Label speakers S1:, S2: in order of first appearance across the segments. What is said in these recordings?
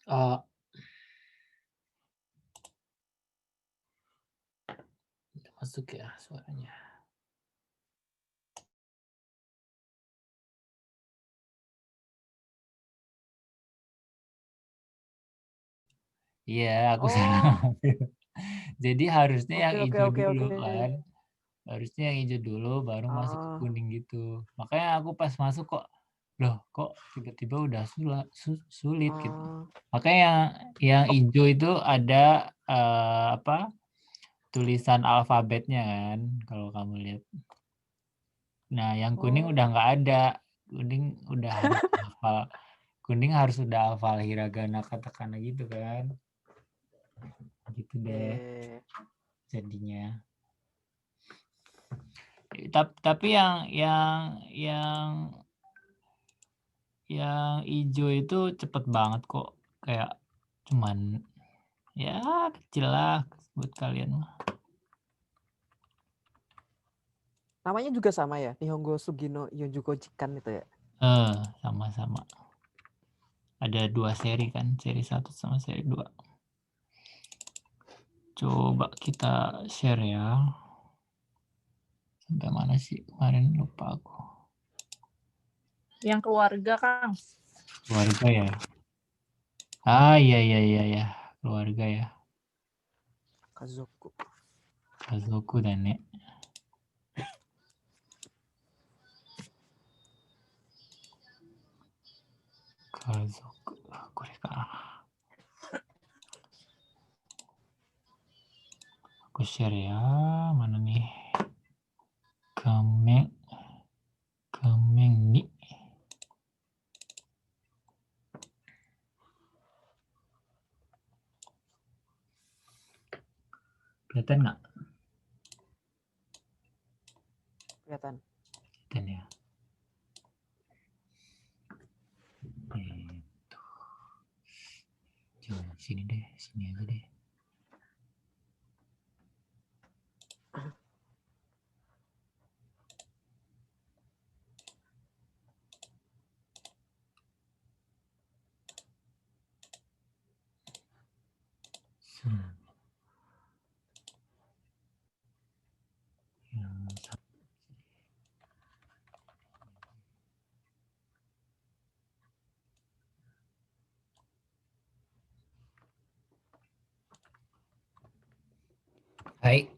S1: Eee, masuk ya suaranya. Iya, aku salah
S2: Oh,
S1: ngambil. Jadi harusnya yang
S2: oke oke
S1: ijo
S2: oke
S1: dulu
S2: oke.
S1: kan, harusnya yang ijo dulu baru masuk ke
S2: Oh,
S1: kuning gitu. Makanya aku pas masuk kok, loh kok tiba-tiba udah sulit gitu.
S2: oh,
S1: Makanya yang ijo itu ada, apa, tulisan alfabetnya kan, kalau kamu lihat. Nah, yang kuning udah
S2: oh,
S1: nggak ada, kuning udah harus hafal kuning harus udah hafal hiragana, katakana gitu kan, gitu
S2: iya
S1: deh
S2: iya iya iya.
S1: jadinya. Tapi yang ijo itu cepet banget kok, kayak cuman ya kecil lah buat kalian mah.
S2: Namanya juga sama ya? Nihongo Sugino Yonjuko Jikan itu ya?
S1: Sama-sama. Ada 2 seri kan, seri 1 sama seri 2. Coba kita share ya. Sampai mana sih kemarin lupa aku.
S3: Yang keluarga, Kang.
S1: Keluarga ya? Ah, iya iya iya ya, keluarga ya.
S2: Kazoku.
S1: Kazoku dan Nek. Kazoku, Kureka. Aku share ya, mana nih? Kameng, Kameng ni. Kelihatan nggak?
S2: Kelihatan.
S1: Kelihatan ya. Itu. Coba sini deh, sini aja deh. Yang Hai,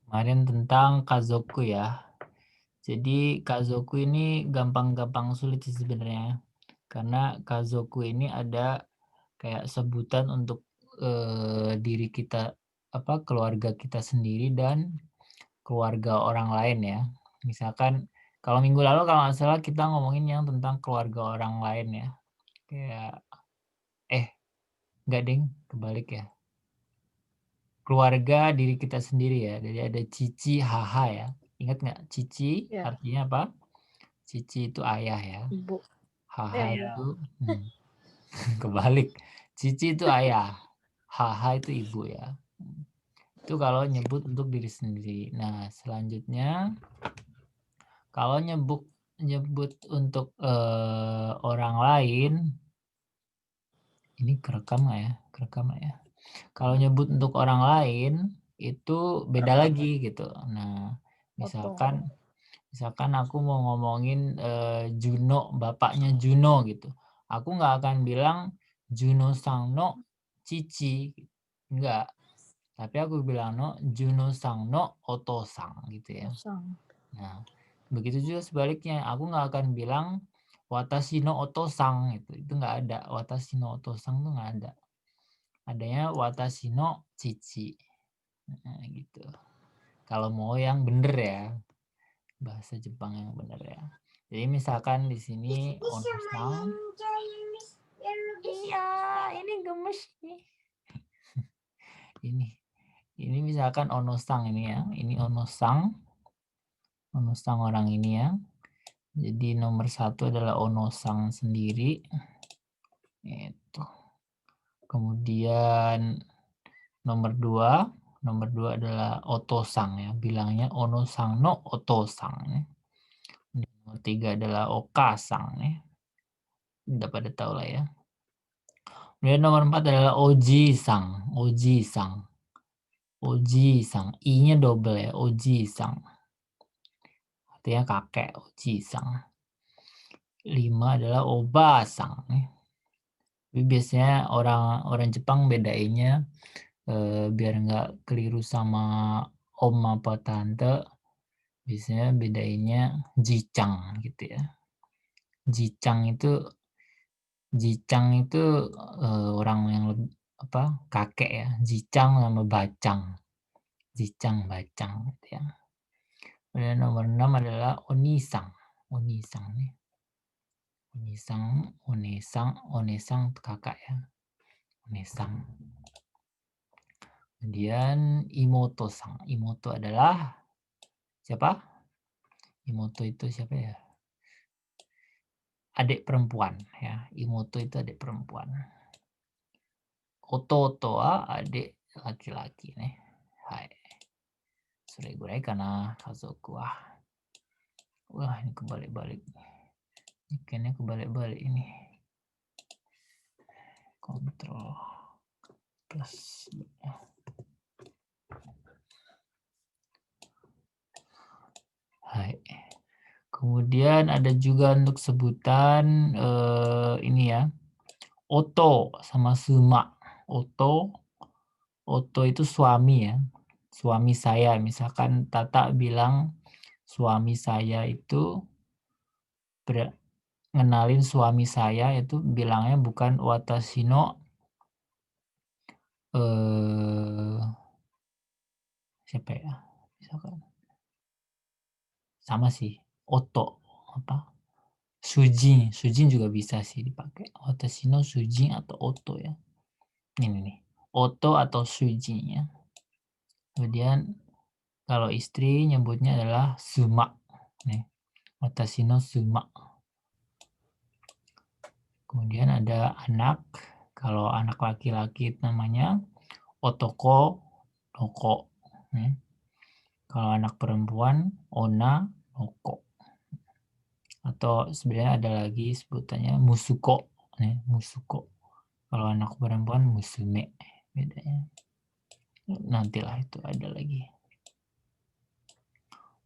S1: kemarin tentang Kazoku ya. Jadi Kazoku ini gampang-gampang sulit sih sebenarnya. Karena Kazoku ini ada kayak sebutan untuk diri kita, apa, keluarga kita sendiri dan keluarga orang lain ya. Misalkan kalau minggu lalu kalau nggak salah kita ngomongin yang tentang keluarga orang lain ya. Kayak eh nggak ding, kebalik ya. Keluarga diri kita sendiri ya. Jadi ada cici, haha ya. Ingat nggak? Cici
S3: Ya,
S1: artinya apa? Cici itu ayah ya.
S3: Ibu.
S1: Haha
S3: Iya.
S1: itu kebalik. Cici itu ayah. Haha itu ibu ya. Itu kalau nyebut untuk diri sendiri. Nah, selanjutnya kalau nyebut untuk orang lain, ini kerekam nggak ya? Kerekam nggak ya? Kalau nyebut untuk orang lain itu beda lagi gitu. Nah,
S3: Foto.
S1: misalkan aku mau ngomongin Juno, bapaknya Juno gitu. Aku nggak akan bilang Juno sang no cici, enggak. Tapi aku bilang no Juno sang no otosang gitu ya.
S3: Kosong.
S1: Nah, begitu juga sebaliknya. Aku nggak akan bilang watashi no otosang gitu. Itu nggak ada. Watashi no otosang tuh nggak ada. Adanya watashi no cici. Nah, gitu. Kalau mau yang bener ya, bahasa Jepang yang bener ya. Jadi misalkan di sini onosang. Iya, ini gemes nih. Ini ini misalkan onosang ini ya. Ini onosang. Onosang orang ini ya. Jadi nomor 1 adalah onosang sendiri. Itu. Kemudian nomor 2 adalah otosang ya. Bilangnya onosang no otosang ya. Nomor 3 adalah okasang ya. Udah pada tahu lah ya. Kemudian nomor 4 adalah oji-sang. Oji-sang. Oji-sang. I-nya double ya, oji-sang. Artinya kakek, oji-sang. 5 adalah oba-sang. Tapi biasanya orang Jepang bedainnya biar nggak keliru sama om apa tante, biasanya bedainnya jicang gitu ya. Jicang itu orang yang kakek ya. Jicang sama bacang. Jicang, bacang gitu ya. Kemudian nomor 6 adalah onisang. Onisang nih. Onesang kakak ya. Onesang. Kemudian imoto-sang. Imoto adalah siapa? Imoto itu siapa ya? Adik perempuan ya. Imoto itu adik perempuan. Ototo wa adik laki-laki nih. Hai. Suregurai kana kazoku wa. Wah, ini kebalik-balik. Kayaknya kebalik-balik ini. Kontrol plus. Hai. Kemudian ada juga untuk sebutan ini ya. Oto sama suma. Oto itu suami ya. Suami saya. Misalkan Tata bilang suami saya itu ngenalin suami saya itu bilangnya bukan watashi no siapa ya? Misalkan sama sih. Oto apa? Sujin juga bisa sih dipakai. Watashi no sujin atau oto ya. Ini nih. Oto atau sujin ya. Kemudian kalau istri nyebutnya adalah suma. Nih. Watashi no suma. Kemudian ada anak. Kalau anak laki-laki namanya otoko noko. Nih. Kalau anak perempuan ona noko. Atau sebenarnya ada lagi sebutannya musuko. Nih, musuko. Kalau anak perempuan musume. Bedanya. Nantilah itu ada lagi.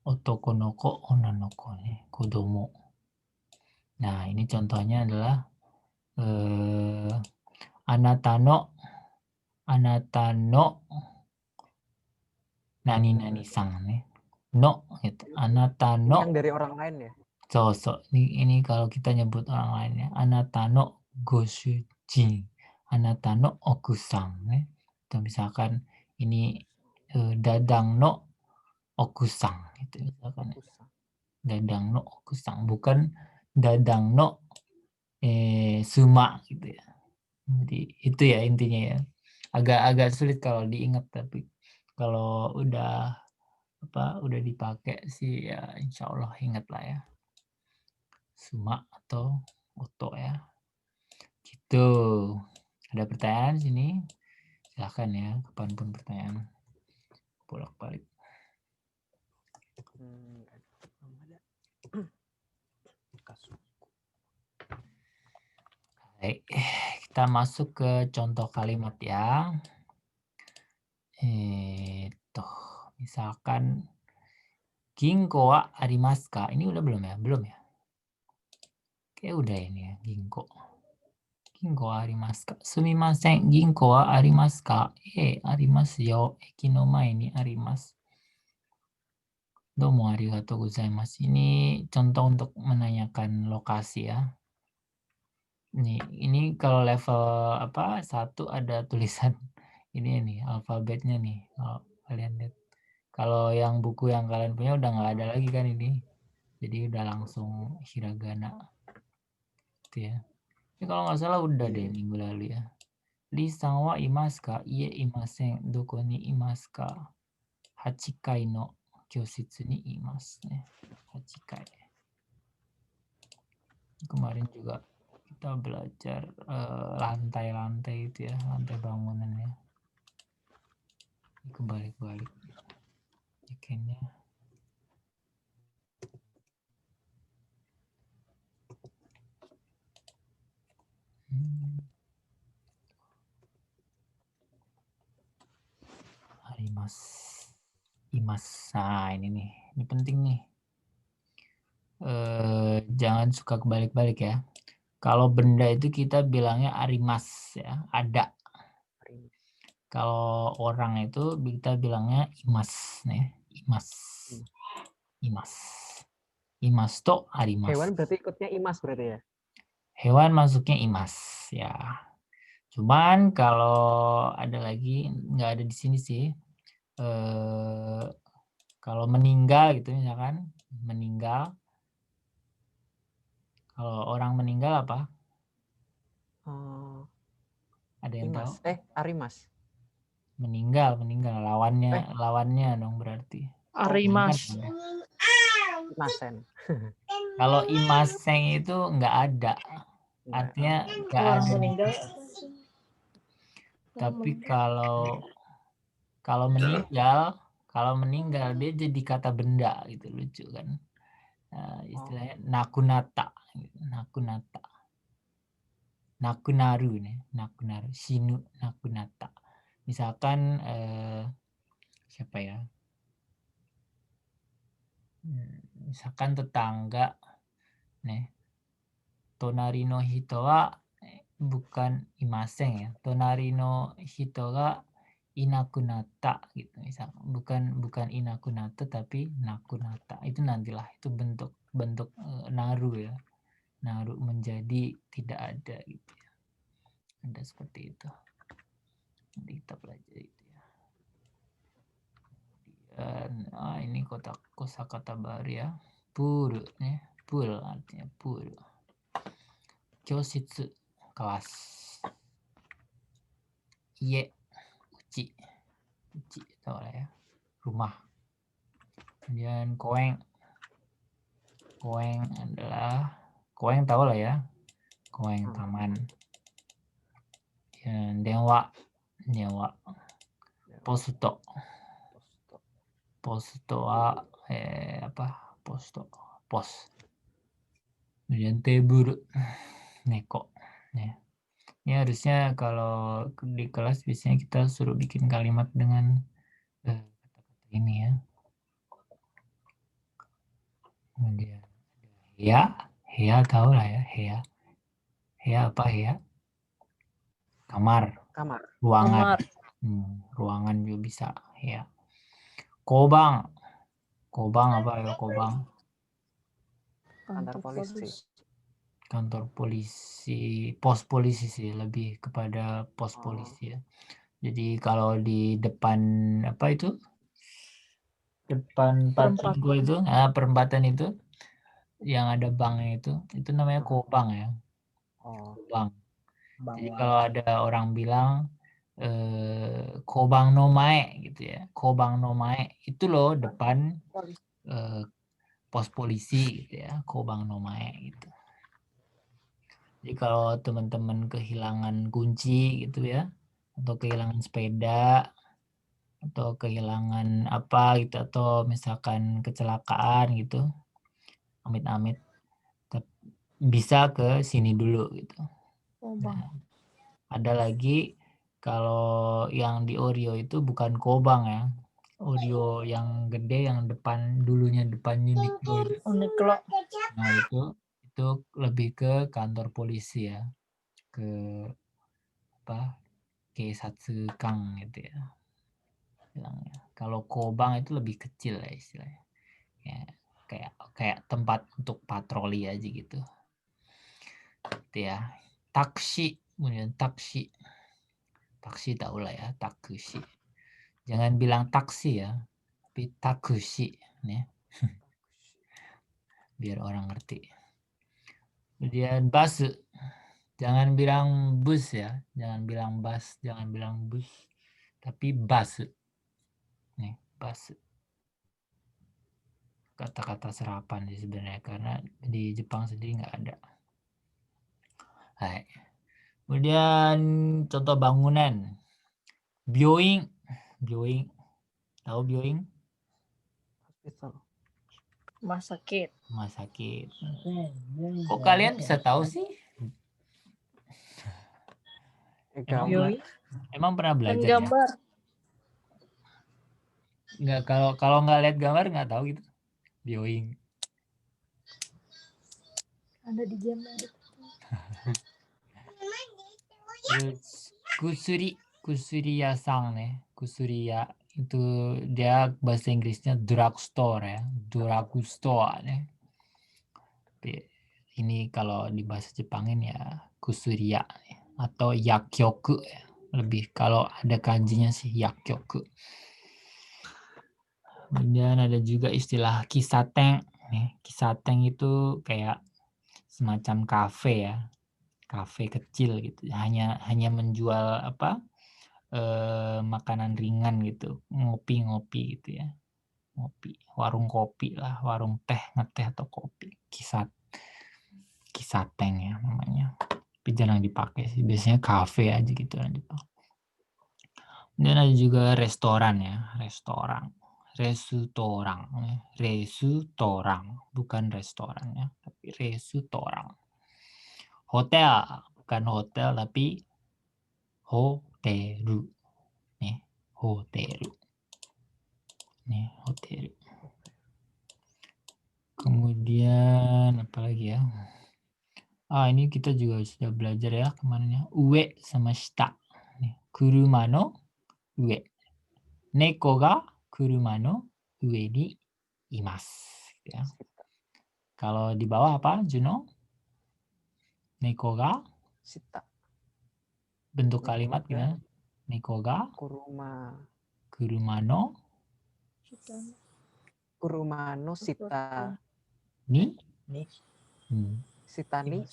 S1: Otoko noko, ona noko nih, kodomo. Nah, ini contohnya adalah anatano nani sang nih. No gitu.
S2: Ini yang
S1: Anatano
S2: dari orang lain ya?
S1: sosok. Ini kalau kita nyebut orang lainnya. Anatano goshujin. Anatano okusang nih. Atau misalkan ini dadang no okusang gitu misalkan. Dadang no okusang, bukan dadang no suma gitu ya. Jadi itu ya intinya ya. Agak sulit kalau diingat, tapi kalau udah dipakai sih ya insya Allah ingat lah ya. Suma atau oto ya. Gitu. Ada pertanyaan sini? Silahkan ya, kapanpun pertanyaan. Bolak-balik. Baik, kita masuk ke contoh kalimat ya. Misalkan ginko wa arimasu ka? Ini udah belum ya? Belum ya? Kayak udah ini ya, ginko. Ginko wa arimasu ka? Sumimasen, ginko wa arimasu ka? Arimasu yo. Eki no mae ni arimasu. Domo arigatou gozaimasu. Ini contoh untuk menanyakan lokasi ya. Ini kalau level 1 ada tulisan ini nih, alfabetnya nih. Kalau kalian lihat. Kalau yang buku yang kalian punya udah nggak ada lagi kan ini. Jadi udah langsung hiragana. Gitu ya. Ini kalau nggak salah udah deh minggu lalu ya. Li-san wa imasu ka? Ie imasen. Doko ni imasu ka? Hachikai no kyoshitsu ni imasu. Hachikai. Kemarin juga kita belajar lantai-lantai itu ya, lantai bangunannya. Kebalik-balik. Bikinnya. Imas. Nah, ini nih. Ini penting nih. Jangan suka kebalik-balik ya. Kalau benda itu kita bilangnya arimas ya, ada.
S2: Arimas.
S1: Kalau orang itu kita bilangnya imas nih, imas. Imas. Imas to arimas.
S2: Hewan berarti ikutnya imas berarti ya?
S1: Hewan masuknya imas ya. Cuman kalau ada lagi nggak ada di sini sih. Kalau meninggal gitu misalkan, meninggal. Kalau orang meninggal apa? Ada yang tahu?
S2: Imas. Arimas.
S1: Meninggal lawannya dong berarti.
S3: Arimas.
S2: Imasen.
S1: Kalau imaseng itu nggak ada. Artinya nggak
S3: Orang
S1: ada.
S3: meninggal.
S1: Tapi kalau meninggal dia jadi kata benda gitu, lucu kan. Istilahnya nakunata, nakunata. Nakunaru nih, nakunaru, shinu nakunata. Misalkan siapa ya? Misalkan tetangga nih. Tonari no hito wa bukan imaseng ya. Tonari no hito ga inakunata gitu misalkan. Bukan inakunata tapi nakunata. Itu nantilah itu bentuk naru ya. Naru menjadi tidak ada gitu ya. Ada seperti itu. Nanti kita pelajari itu ya. Dan ini kosakata baru ya. Puru nih. Pul artinya puru. Kyositsu kelas. Ie uci tahu lah ya, rumah. Kemudian koeng adalah koeng tahu lah ya, koeng taman. Dan nyewa posto pos. Kemudian tebur neko ya. Ini harusnya kalau di kelas biasanya kita suruh bikin kalimat dengan kata-kata ini ya. Kemudian hea tahu lah ya, hea apa hea? Kamar. Ruangan. Ruangan juga bisa ya. Kobang apa ya kobang? Kantor polisi, pos polisi sih, lebih kepada pos polisi ya. Jadi kalau di depan apa itu? Depan patriko itu, perempatan itu yang ada banknya itu namanya kobang ya. Kobang. Jadi kalau ada orang bilang kobang no mae gitu ya. Kobang no mae itu loh depan pos polisi gitu ya. Kobang no mae gitu. Jadi kalau teman-teman kehilangan kunci gitu ya, atau kehilangan sepeda, atau kehilangan apa gitu, atau misalkan kecelakaan gitu, amit-amit, bisa ke sini dulu gitu. Nah, ada lagi kalau yang di Oreo itu bukan kobang ya, Oreo yang gede yang dulunya depan Uniqlo. Nah itu lebih ke kantor polisi ya, ke apa Keisatsu Kang gitu ya bilangnya. Kalau kobang itu lebih kecil ya istilahnya ya, kayak tempat untuk patroli aja gitu ya. Taksi, kemudian taksi tahu lah ya, taksi. Jangan bilang taksi ya, tapi taksi ya. Biar orang ngerti. Kemudian bus, jangan bilang bus ya, jangan bilang bus, jangan bilang bus, tapi bus. Nih, bus. Kata-kata serapan sih sebenarnya karena di Jepang sendiri nggak ada. Hai. Kemudian contoh bangunan. Byoing. Tahu byoing?
S2: Hospital.
S3: Rumah sakit.
S1: Kok kalian bisa tahu sih? Emang pernah belajar ya? Nggak, kalau nggak lihat gambar nggak tahu gitu. Bioing.
S3: Ada di gambar.
S1: Terus kusuri yasang nih. Kusuri ya itu dia bahasa Inggrisnya drugstore ya. Drugstore nih. Tapi ini kalau di bahasa Jepangin ya kusuriya nih. Atau yakyoku ya. Lebih kalau ada kanjinya sih yakyoku. Kemudian ada juga istilah kisateng. Nih, kisateng itu kayak semacam kafe ya, kafe kecil gitu. Hanya menjual apa? Makanan ringan gitu, ngopi-ngopi gitu ya. Ngopi, warung kopi lah, warung teh, ngeteh atau kopi. Kisateng ya namanya. Tapi jarang dipakai sih, biasanya kafe aja gitu yang dipakai. Dan ada juga restoran ya, restoran. Restoran, bukan restoran ya, tapi restoran. Hotel, bukan hotel tapi hotelu. Nih, hotelu. Nih, hotelu. Kemudian apa lagi ya? Ini kita juga sudah belajar ya kemarinnya. Ue sama shita. Nih, kuruma no ue. Neko ga kuruma no ue ni imasu. Ya. Kalau di bawah apa, Juno? Neko ga
S2: Sita.
S1: bentuk
S2: Neko
S1: kalimat
S2: ga
S1: gimana? Neko ga
S2: kuruma.
S1: kuruma no
S2: Kuruma no sita.
S1: ni.
S2: Sita ni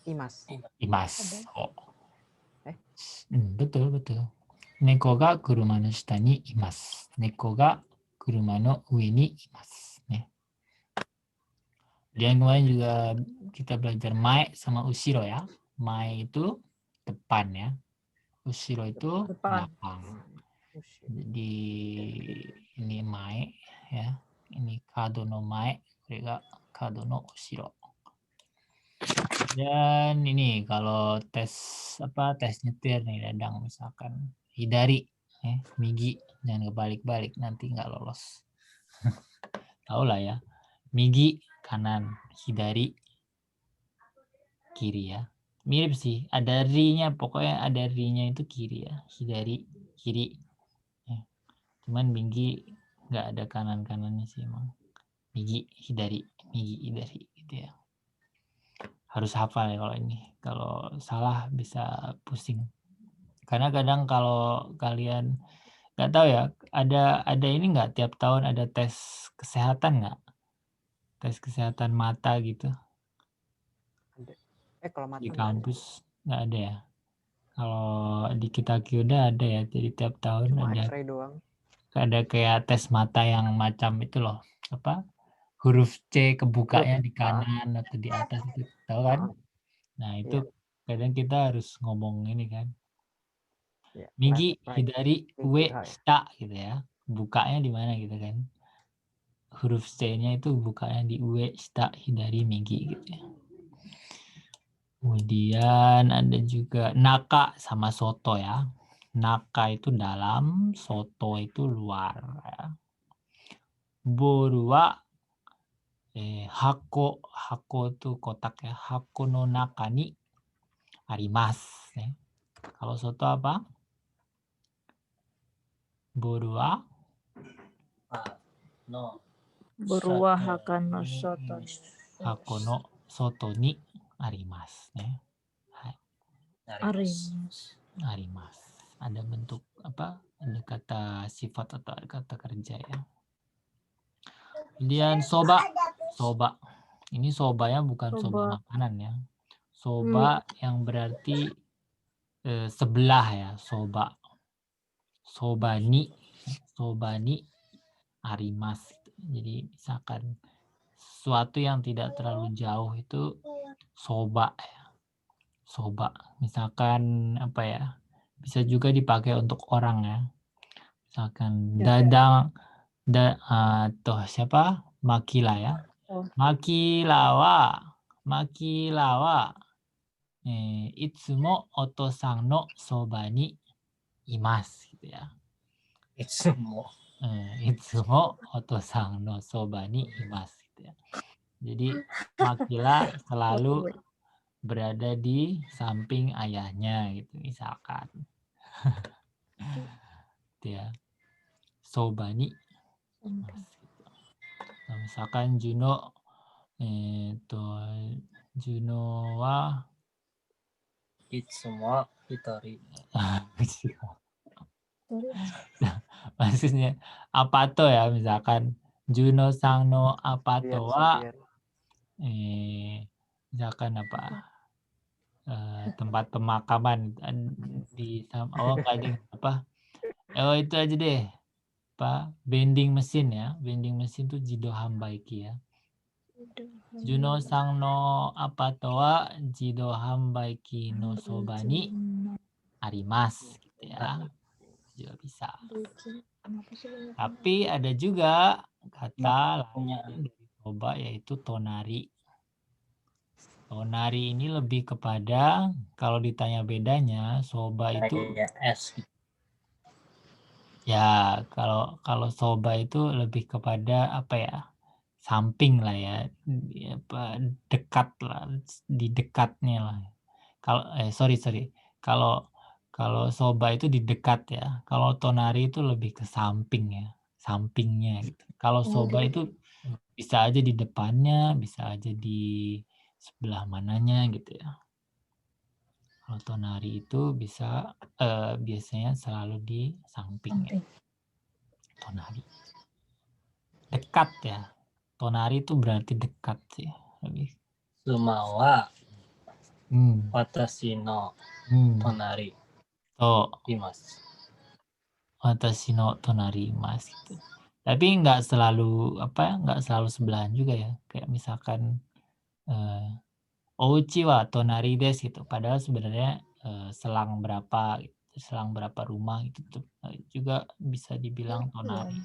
S2: imas.
S1: Imas. Oh.
S2: Eh?
S1: Betul, betul. Neko ga kuruma no shita ni imasu. Neko ga kuruma no ue ni imasu. Nih. Dan kemarin juga kita belajar mae sama ushiro ya. Mae itu depan ya. Ushiro itu
S3: Depan.
S1: belakang. Jadi ini mae ya. Ini kado no mae, kore ga kado no ushiro. Dan ini kalau tes nyetir nih Dadang misalkan hidari migi, jangan kebalik-balik nanti nggak lolos. Tahu lah ya. Migi kanan, hidari kiri ya. Mirip sih, ada ri-nya, pokoknya ada ri-nya itu kiri ya. Hidari kiri. Ya. Cuman migi nggak ada kanan-kanannya sih emang. Migi, hidari gitu ya. Harus hafal ya kalau ini. Kalau salah bisa pusing. Karena kadang kalau kalian nggak tahu ya, ada ini nggak tiap tahun ada tes kesehatan nggak? Tes kesehatan mata gitu
S2: Kalau mata
S1: di
S2: nggak ada.
S1: kampus nggak ada ya? Kalau di kita udah ada ya, jadi tiap tahun
S2: Cuma X-ray doang.
S1: ada kayak tes mata yang macam itu loh, apa? Huruf C kebukanya di kanan atau di atas itu, tahu kan? Nah itu kadang kita harus ngomong ini kan. Migi, hidari, ue, shita gitu ya. Bukanya di mana gitu kan. Huruf C-nya itu bukanya di ue, shita, hidari, migi gitu ya. Kemudian ada juga naka sama soto ya. Naka itu dalam, soto itu luar ya. Boru wa hako itu kotak ya. Hako no naka ni arimasu ya. Kalau soto apa? Boru wa
S3: Berua hakan no soto.
S1: hako no soto ni arimasu ya. Arimasu. Ada bentuk apa? Ada kata sifat atau ada kata kerja ya. Kemudian soba. Ini sobanya bukan soba makanan ya. Soba yang berarti sebelah ya, soba. Soba ni arimasu. Jadi misalkan sesuatu yang tidak terlalu jauh itu soba ya. Soba. Misalkan apa ya? Bisa juga dipakai untuk orang ya. Misalkan Dadang siapa? Makila ya. Makila wa itsumo otosan no soba ni imasu gitu ya.
S4: Itsumo.
S1: Itsumo otosang no soba ni imasu gitu ya. Jadi Makila selalu berada di samping ayahnya gitu misalkan. Gitu ya. Soba ni imasu gitu. Nah, misalkan Juno Juno wa
S4: Itsumo hitori.
S1: maksudnya apato ya misalkan Juno sang no apato wa
S2: Sendirian.
S1: misalkan apa tempat pemakaman di enggak deh apa itu aja deh apa vending mesin ya vending mesin tuh jido hambaiki ya Juno sang no apato wa jido hambaiki no soba ni arimasu gitu ya juga bisa. Tapi ada juga kata lain dari soba yaitu tonari. Tonari ini lebih kepada kalau ditanya bedanya soba itu
S4: es.
S1: ya kalau soba itu lebih kepada apa ya samping lah ya apa dekat lah di dekatnya lah. Kalau sorry kalau soba itu di dekat ya. Kalau tonari itu lebih ke samping ya, sampingnya gitu. Kalau soba itu bisa aja di depannya, bisa aja di sebelah mananya gitu ya. Kalau tonari itu bisa biasanya selalu di samping ya. Tonari. Dekat ya. Tonari itu berarti dekat sih. Lebih.
S4: Sumawa watashi no tonari imasu.
S1: Watashi no tonari imasu gitu. Tapi nggak selalu sebelahan juga ya. Kayak misalkan ouchi wa tonari desu gitu. Padahal sebenarnya selang berapa rumah gitu tuh juga bisa dibilang tonari.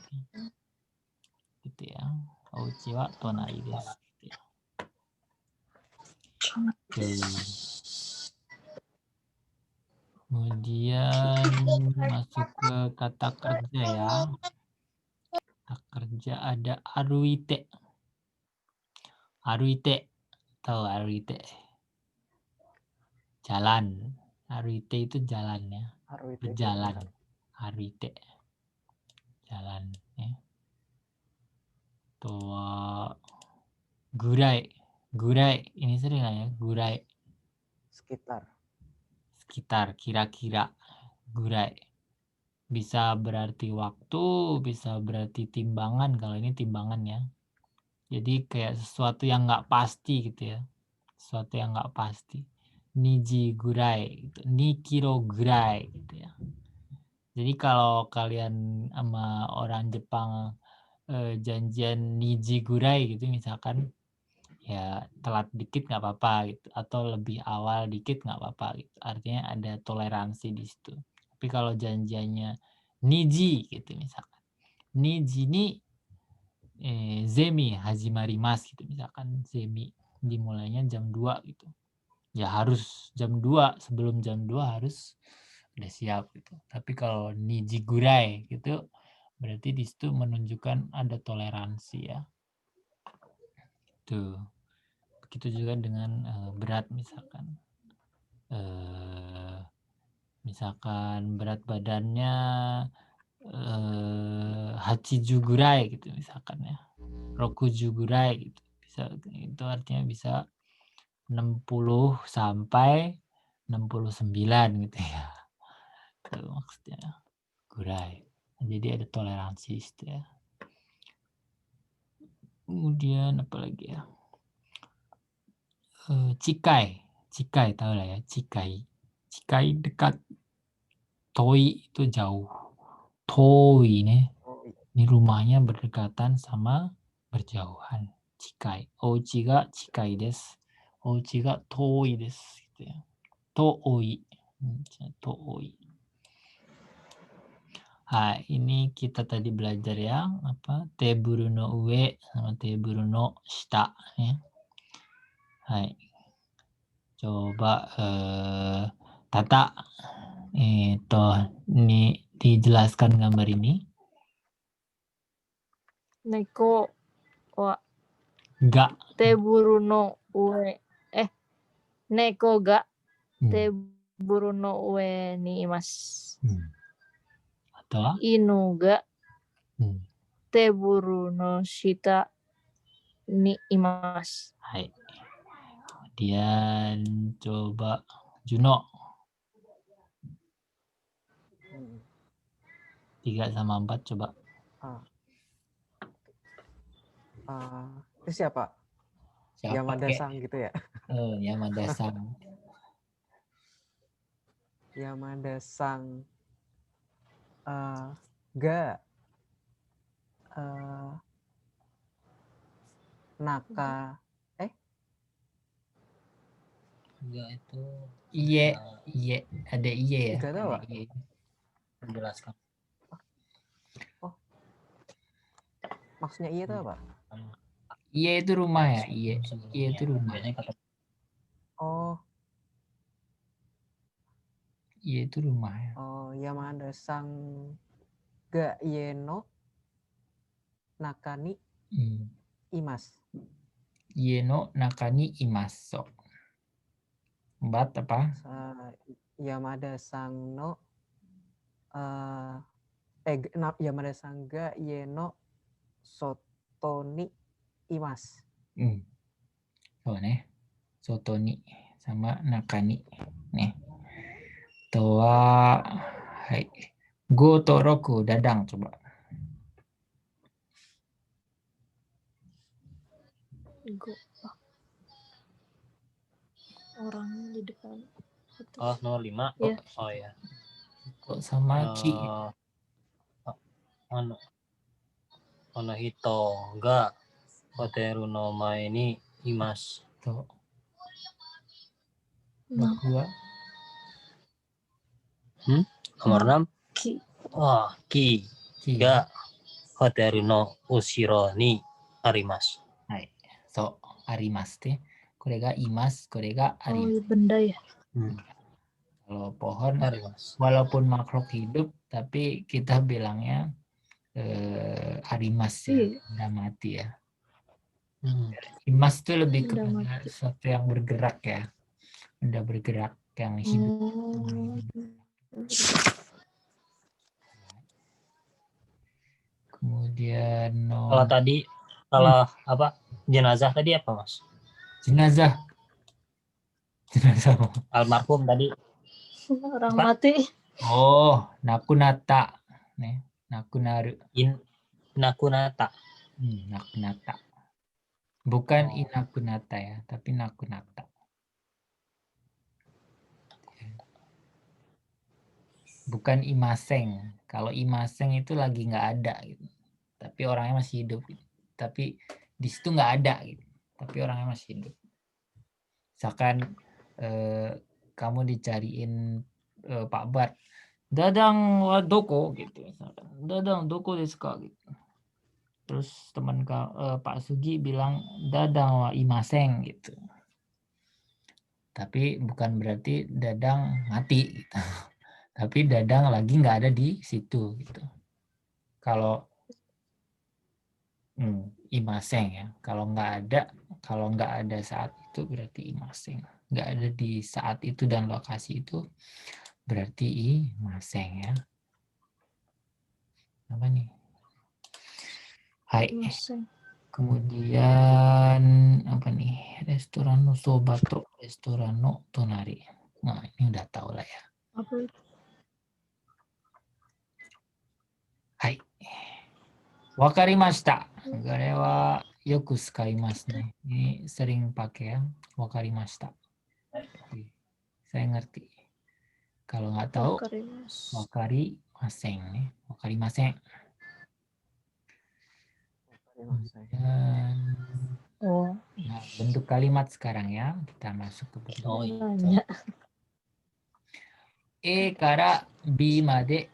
S1: Gitu ya. Ouchi wa tonari desu gitu ya. Kemudian masuk ke kata kerja ya. Kata kerja ada aruite. Aruite. Tahu aruite? Jalan. Aruite itu jalan ya. Berjalan. Aruite. Jalan ya. Tuh gurai. Gurai. Ini sering lah ya. Gurai. Sekitar. Kira-kira. Gurai. Bisa berarti waktu. Bisa berarti timbangan. Kalau ini timbangan ya. Jadi kayak sesuatu yang nggak pasti gitu ya. Sesuatu yang nggak pasti. Niji gurai. Gitu. Ni kilo gurai gitu ya. Jadi kalau kalian sama orang Jepang janjian niji gurai gitu misalkan ya telat dikit nggak apa-apa gitu atau lebih awal dikit nggak apa-apa gitu. Artinya ada toleransi di situ. Tapi kalau janjiannya niji gitu misalkan. Niji ni zemi hajimarimasu gitu misalkan zemi dimulainya jam 2 gitu. Ya harus jam 2 sebelum jam 2 harus udah siap gitu. Tapi kalau niji gurai gitu berarti di situ menunjukkan ada toleransi ya. Tuh. Begitu juga dengan berat misalkan. Misalkan berat badannya hachijuh gurai gitu misalkan ya. Rokujuh gurai gitu. Bisa itu artinya bisa 60 sampai 69 gitu ya. Itu maksudnya gurai. Jadi ada toleransi itu ya. Kemudian apa lagi ya? Cikai. Cikai tahu lah ya, cikai. Cikai dekat. Toi itu jauh. Toi nih. Ini rumahnya berdekatan sama berjauhan. Cikai. Ouchi ga cikai desu. Ouchi ga toi desu gitu ya. Tooi. Tooi. Nah, ini kita tadi belajar ya, apa? Teburu no ue sama teburu no shita ya. Hai. Coba tata ini dijelaskan gambar ini?
S3: Neko wa
S1: Ga.
S3: teburu no ue. Neko ga
S1: Hmm.
S3: teburu no ue ni imasu.
S1: Atau?
S3: Inu ga
S1: Hmm.
S3: teburu no shita ni imasu.
S1: Hai. Kemudian coba Juno. 3 sama 4 coba.
S2: Itu siapa?
S1: Siapa
S2: Yamada-san gitu ya?
S1: Yamada-san.
S2: Yamada-san ga naka
S4: Enggak itu
S1: Iye, ada iye ya.
S2: Nggak tahu,
S1: Ada
S2: Pak.
S1: iye.
S4: menjelaskan.
S2: Maksudnya iya itu apa?
S1: Iye itu rumah ya, iye. Iye itu rumah.
S4: Biasanya kata
S2: Oh,
S1: Iye itu rumah ya.
S2: Yamada-san ga ie no nakani imasu.
S1: Iye no nakani imasu. 4 apa?
S2: Yamada-san no Yamada-san ga ie no soto ni imasu.
S1: Tuh nih. Soto ni sama nakani. Nih. Toa. Hai. Go toroku dadang coba.
S3: Go. Orang di depan.
S4: oh nomor 5.
S3: Iya.
S4: Oh ya.
S1: Kok sama ki?
S4: Ono hito ga hoteru no mae ni imasu.
S1: Tuh.
S3: Nah,
S1: 2.
S4: Nomor 6.
S3: ki.
S4: Ki ga hoteru no ushiro ni arimasu.
S1: Hai. So, arimasu te. Kore ga imasu, kore ga
S3: Oh,
S1: arimasu.
S3: benda ya.
S1: Kalau pohon,
S4: Arimasu.
S1: walaupun makhluk hidup, tapi kita bilangnya arimas ya, benda mati ya. Imas itu lebih kepada sesuatu yang bergerak ya, benda bergerak yang hidup. Kemudian
S4: Kalau tadi apa jenazah tadi apa mas?
S1: Jenazah
S4: Almarhum tadi.
S3: Orang
S4: apa?
S3: mati.
S1: Oh, nakunata, nih, nakunaru.
S4: Nakunata.
S1: Nakunata. Bukan inakunata ya, tapi nakunata. Bukan imaseng. Kalau imaseng itu lagi nggak ada, gitu. Tapi orangnya masih hidup. Gitu. Tapi di situ nggak ada, gitu. Tapi orangnya masih hidup. Misalkan kamu dicariin Pak Bart, Dadang wa doko gitu. Misalkan, Dadang doko desu ka gitu. Terus teman Pak Sugi bilang Dadang wa imaseng gitu. Tapi bukan berarti Dadang mati gitu. Tapi Dadang lagi nggak ada di situ gitu. Kalau imaseng ya. Kalau nggak ada saat itu berarti imaseng. Nggak ada di saat itu dan lokasi itu berarti imaseng ya. Apa nih? Hai. Kemudian apa nih? Restoran no sobato, restoran no tonari. Nah, ini udah tahu lah ya.
S3: Apa itu?
S1: Hai. Wakarimashita. Gare wa yoku tsukaimasu ne. Ini sering pakai ya. Wakarimashita. Saya ngerti. Kalau nggak tahu, wakarimaseng nih. Wakarimaseng. Nah, bentuk kalimat sekarang ya. Kita masuk ke bentuk. Kara B made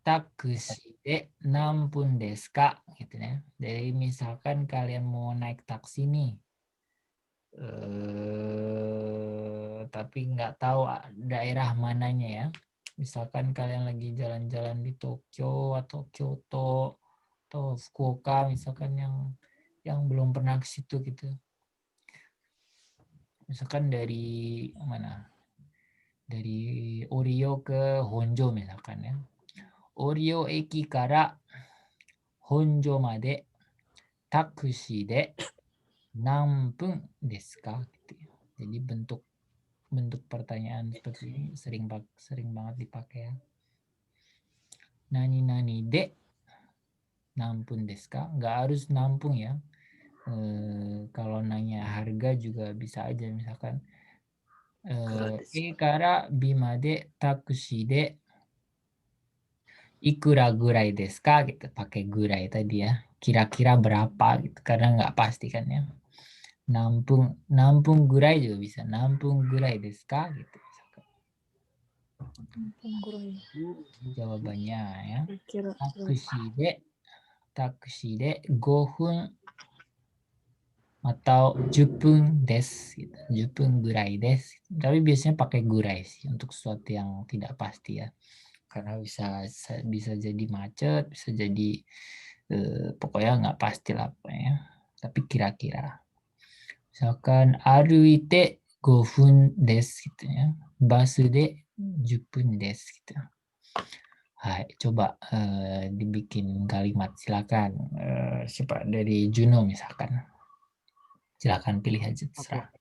S1: taksi de nampun desu ka gitu ya. Jadi misalkan kalian mau naik taksi nih. Tapi nggak tahu daerah mananya ya. Misalkan kalian lagi jalan-jalan di Tokyo atau Kyoto atau Fukuoka, misalkan yang belum pernah ke situ gitu. Misalkan dari mana? Dari Orio ke Honjo misalkan ya. Orio eki kara Honjo made taksi de nanpun desu ka? Gitu ya. Jadi bentuk pertanyaan seperti ini sering banget dipakai ya. Nani de nampun desu ka? Nggak harus nampung ya. Kalau nanya harga juga bisa aja misalkan kara bima de taksi de ikura gurai desu ka gitu, pakai gurai tadi ya, kira-kira berapa gitu, karena nggak pasti kan ya. Nampung gurai juga bisa, nampung gurai desu ka gitu misalkan. Jawabannya ya,
S3: Kira
S1: taksi de 5 分 atau 10 分 desu gitu. 10 分 gurai desu. Tapi biasanya pakai gurai sih untuk sesuatu yang tidak pasti ya. Karena bisa jadi macet, bisa jadi pokoknya nggak pasti lah pokoknya. Tapi kira-kira. Misalkan aruite 5 分 desu gitu ya. Basu de 10 分 desu gitu. Hai, coba dibikin kalimat silakan. Siapa dari Juno misalkan. Silakan pilih aja
S2: Oke.
S1: terserah.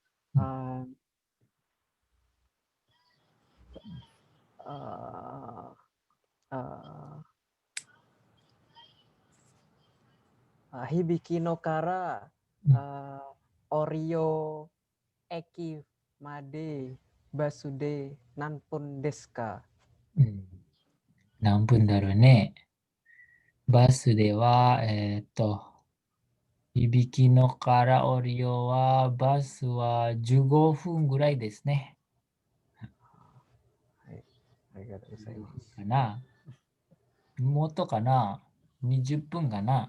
S2: Hibiki no kara Orio eki made basude nanpun desu ka?
S1: Nanpun daru ne. Basu de wa Hibiki no kara Orio wa basu wa 15 分 gurai desu ne. Kana? Moto kana? 20 分 kana?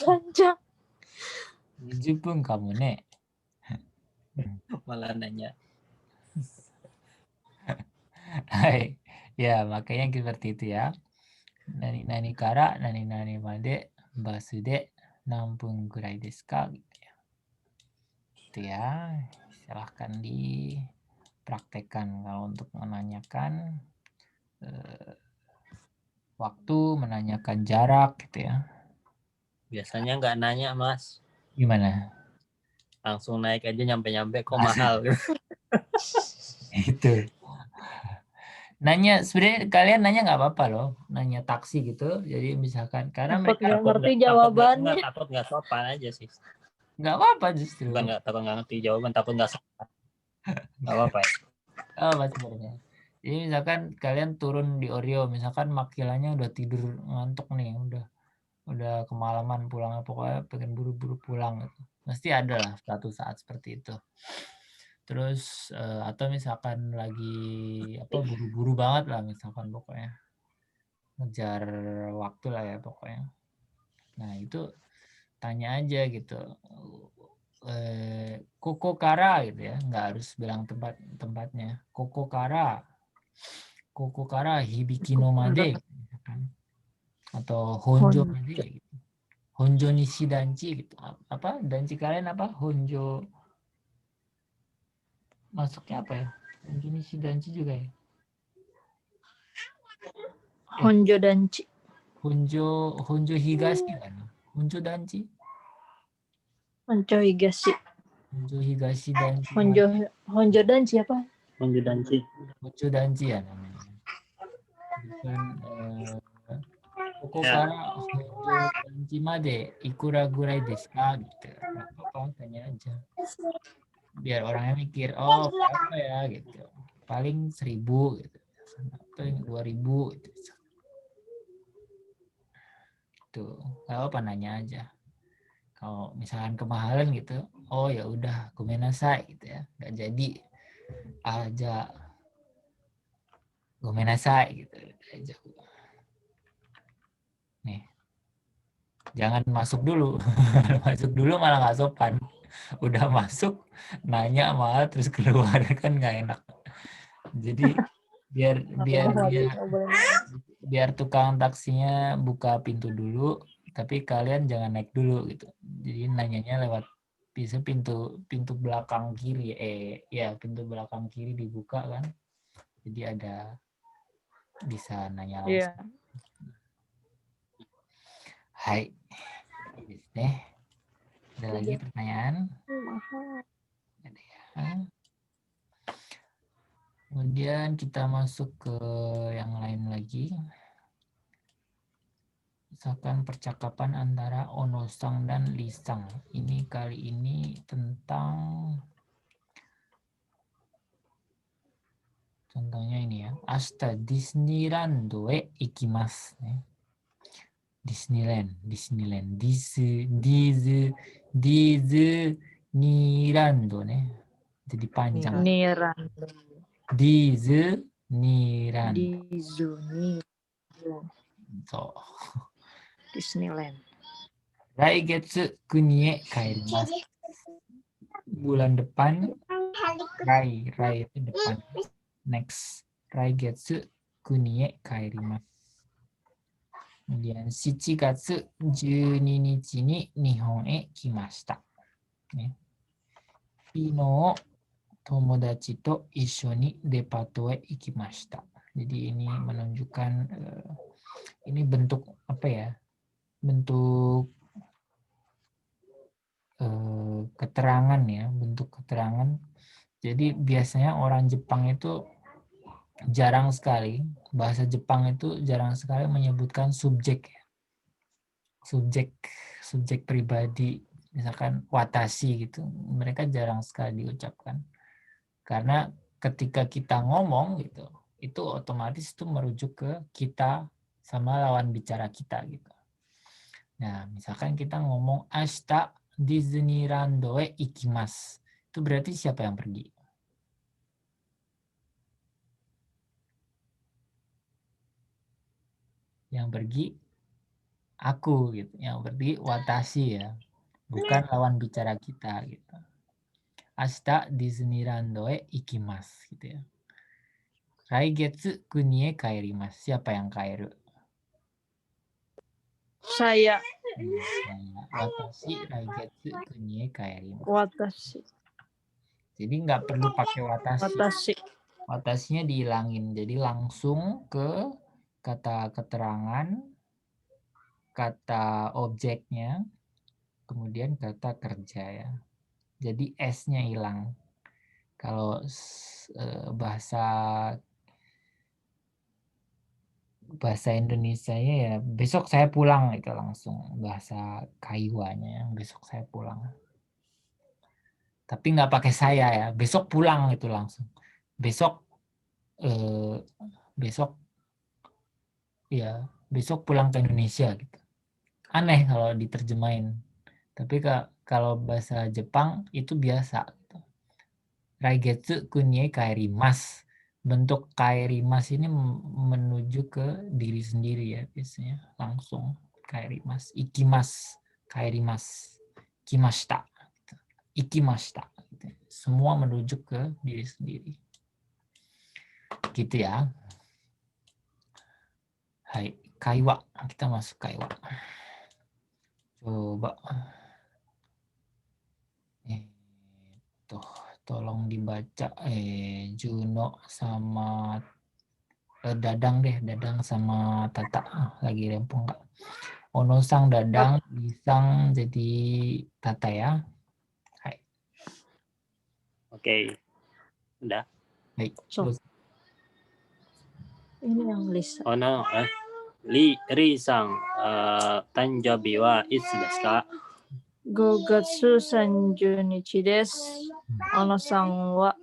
S3: panjang.
S1: 20 分 kamu ne.
S4: Malah nanya.
S1: Hai. Ya, makanya seperti itu ya. Nani kara nani made basu de nanpun gurai desu ka gitu ya. Itu ya. Silahkan dipraktekkan kalau untuk menanyakan waktu, menanyakan jarak gitu ya.
S4: Biasanya nggak nanya, Mas.
S1: Gimana?
S4: Langsung naik aja nyampe-nyampe kok mahal.
S1: Itu. Nanya, sebenarnya kalian nanya nggak apa-apa loh. Nanya taksi gitu. Jadi misalkan, karena
S3: Takut
S1: mereka
S3: nggak ngerti jawabannya.
S4: Takut nggak sopan aja sih.
S1: nggak apa-apa justru.
S4: Bukan takut nggak ngerti jawaban, takut nggak sopan. Nggak apa-apa ya.
S1: Apa sebenarnya? Jadi misalkan kalian turun di Oreo, misalkan makilannya udah tidur ngantuk nih, udah kemalaman pulangnya, pokoknya pengen buru-buru pulang gitu. Mesti ada lah suatu saat seperti itu. Terus atau misalkan lagi buru-buru banget lah misalkan pokoknya. Ngejar waktu lah ya pokoknya. Nah, itu tanya aja gitu. Koko kara gitu ya, nggak harus bilang tempatnya. Koko kara hibiki no made atau honjo made gitu. Honjo nishi danchi gitu. Apa danchi kalian apa? Honjo masuknya apa ya? Honjo nishi danchi juga ya.
S3: Honjo danchi.
S1: Honjo higashi kan? Honjo danchi.
S3: Honjo higashi.
S1: Honjo higashi danchi.
S3: Honjo danchi apa?
S4: Honjo danchi.
S1: Honjo danchi ya namanya. Bukan koko kara honjo danchi made ikura gurai desu ka gitu. Nggak apa-apa, tanya aja. Biar orangnya mikir, oh berapa ya gitu. Paling 1.000 gitu. Paling 2.000 gitu. Tuh, nggak apa-apa nanya aja. Kalau misalkan kemahalan gitu, oh ya udah, gomenasai gitu ya, nggak jadi aja, gomenasai gitu aja. Nih, jangan masuk dulu, masuk dulu malah nggak sopan. Udah masuk, nanya malah terus keluar kan nggak enak. Jadi biar biar
S3: Nggak
S1: dia
S3: boleh.
S1: biar tukang taksinya buka pintu dulu, tapi kalian jangan naik dulu gitu. Jadi nanyanya lewat bisa pintu pintu belakang kiri, ya pintu belakang kiri dibuka kan. Jadi ada bisa nanya
S3: Iya.
S1: langsung. Hai, desu. Ada lagi pertanyaan? Ada ya. Kemudian kita masuk ke yang lain lagi. Misalkan percakapan antara Onosang dan Lisang. Ini kali ini tentang, contohnya ini ya. Ashita Disneyland e ikimasu. Disneyland. Disneyland ne. Jadi panjang.
S2: Niran.
S3: Niran.
S1: Disneyland.
S3: Disney.
S1: So.
S3: Disneyland.
S1: Raigetsu kuni e kaerimasu. Bulan depan, rai itu depan. Next, raigetsu kuni e kaerimasu. Kemudian 7月12日に日本へ来ました。ね、昨日友達と一緒にデパートへ行きました。Jadi ini menunjukkan ini bentuk apa ya? Bentuk keterangan ya, bentuk keterangan. Jadi biasanya orang Jepang itu jarang sekali, bahasa Jepang itu jarang sekali menyebutkan subjek. Subjek pribadi, misalkan watashi gitu. Mereka jarang sekali diucapkan. Karena ketika kita ngomong gitu, itu otomatis itu merujuk ke kita sama lawan bicara kita gitu. Nah, misalkan kita ngomong ashita Disneyland e ikimasu. Itu berarti siapa yang pergi? Yang pergi aku gitu. Yang pergi watashi ya. Bukan lawan bicara kita gitu. Ashita Disneyland e ikimasu gitu ya. Raigetsu kuni e kaerimasu. Siapa yang kairu?
S3: Saya.
S1: Watashi raigetsu kuni e kaerimasu.
S3: Watashi.
S1: Jadi nggak perlu pakai watashi.
S3: Watashi.
S1: Watashinya dihilangin. Jadi langsung ke kata keterangan, kata objeknya, kemudian kata kerja ya. Jadi S-nya hilang. Kalau bahasa Indonesianya ya besok saya pulang itu langsung bahasa Kaiwanya besok saya pulang. Tapi nggak pakai saya ya, besok pulang itu langsung. Besok pulang ke Indonesia gitu. Aneh kalau diterjemahin. Tapi kalau bahasa Jepang itu biasa. Gitu. Raigetsu kuni e kaerimasu. Bentuk kaerimasu ini menuju ke diri sendiri ya biasanya. Langsung kaerimasu. Ikimasu. Kaerimasu. Kimashita. Ikimashita. Gitu. Semua menuju ke diri sendiri. Gitu ya. Hai, kaiwa. Kita masuk kaiwa. Coba. Tolong dibaca Juno sama Dadang deh, Dadang sama Tata lagi rempong nggak? Onosang Dadang, Lisang jadi Tata ya. Hai.
S4: Oke. Udah.
S1: Baik.
S3: So.
S1: Terus.
S3: Ini yang Lisa.
S4: Ri-san, tanjobi wa itsu desu ka?
S3: 5月30日です。小野さんは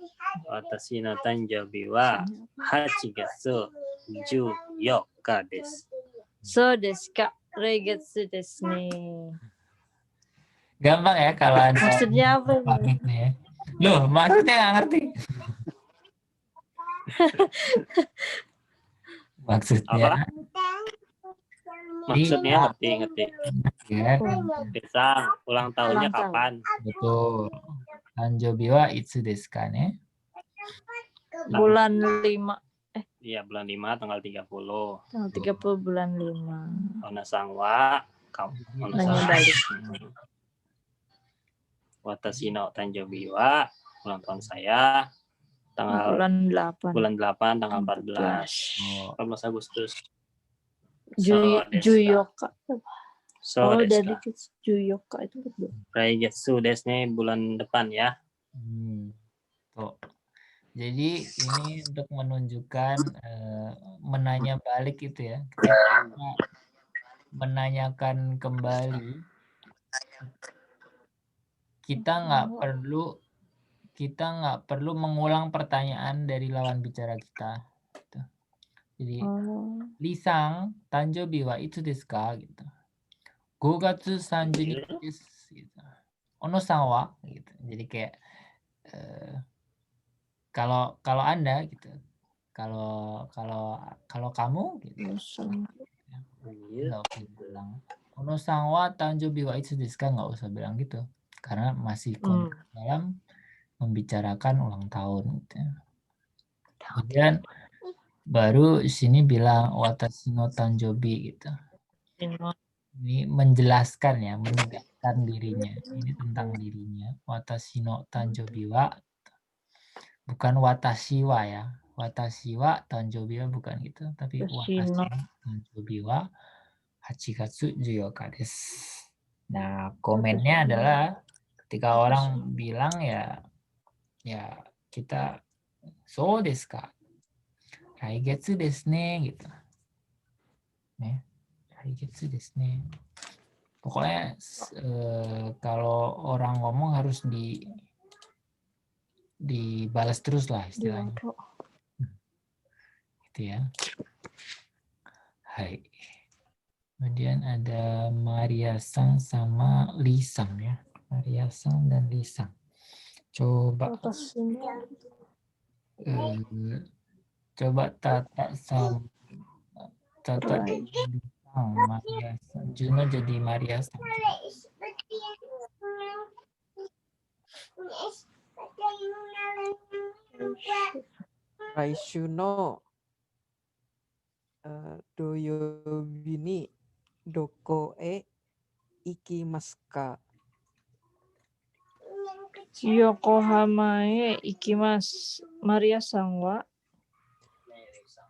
S4: 私の誕生日は8月14日です。
S3: そうですか。来月ですね。
S1: Gampang ya kalau ada
S3: Maksudnya apa ini?
S1: pamitnya ya. Loh, maksudnya nggak ngerti. Maksudnya
S4: Apa? Maksudnya ngerti.
S1: ya,
S4: Bisa ulang tahunnya
S3: Ulang tahun.
S4: kapan?
S1: betul. Tanjobi wa itsu desu ka ne?
S3: bulan 5.
S4: Iya, bulan 5 tanggal 30.
S3: Tanggal 30 bulan 5.
S4: Onasang wa
S3: Nanya balik.
S4: Watashi no tanjobi wa ulang tahun saya tanggal
S3: Bulan 8.
S4: bulan 8 tanggal 14
S3: 14.
S4: Agustus.
S3: Juyoka.
S4: So
S3: Oh, dari
S4: desu ka.
S3: Juyoka itu betul.
S4: Raigetsu desu ne bulan depan ya.
S1: Tuh. Jadi ini untuk menunjukkan menanya balik itu ya. Ketika kita menanyakan kembali, kita nggak perlu mengulang pertanyaan dari lawan bicara kita. Gitu. Jadi Lisang Tanjobi wa itsu desu ka gitu. 5月30日ですgitu. Ono-san wa gitu. Jadi kayak kalau Anda gitu. Kalau kamu gitu. Nggak usah bilang. Ono-san wa tanjobi wa itsu desu ka, nggak usah bilang gitu. Karena masih konteks dalam membicarakan ulang tahun gitu. Kemudian baru sini bilang watashi no tanjobi gitu. Ini menjelaskan ya, menegaskan dirinya. Ini tentang dirinya. Watashi no tanjobi wa, bukan watashi wa ya. Watashi wa tanjobi wa bukan gitu, tapi watashi no tanjobi wa 8月14日です. Nah, komennya adalah ketika orang bilang ya kita so desu ka. 来月ですねgitu. Nih. 来月ですね. Pokoknya kalau orang ngomong harus dibalas terus lah istilahnya. Gitu ya. Hai. Kemudian ada Maria Sang sama Lisang ya. Maria Sang dan Lisang. Coba Tata sama Tata Maria Sang. Juno jadi Maria Sang.
S2: Raishuno doyobini doko e ikimasu ka?
S3: Yokohama e ikimasu. Maria-san wa?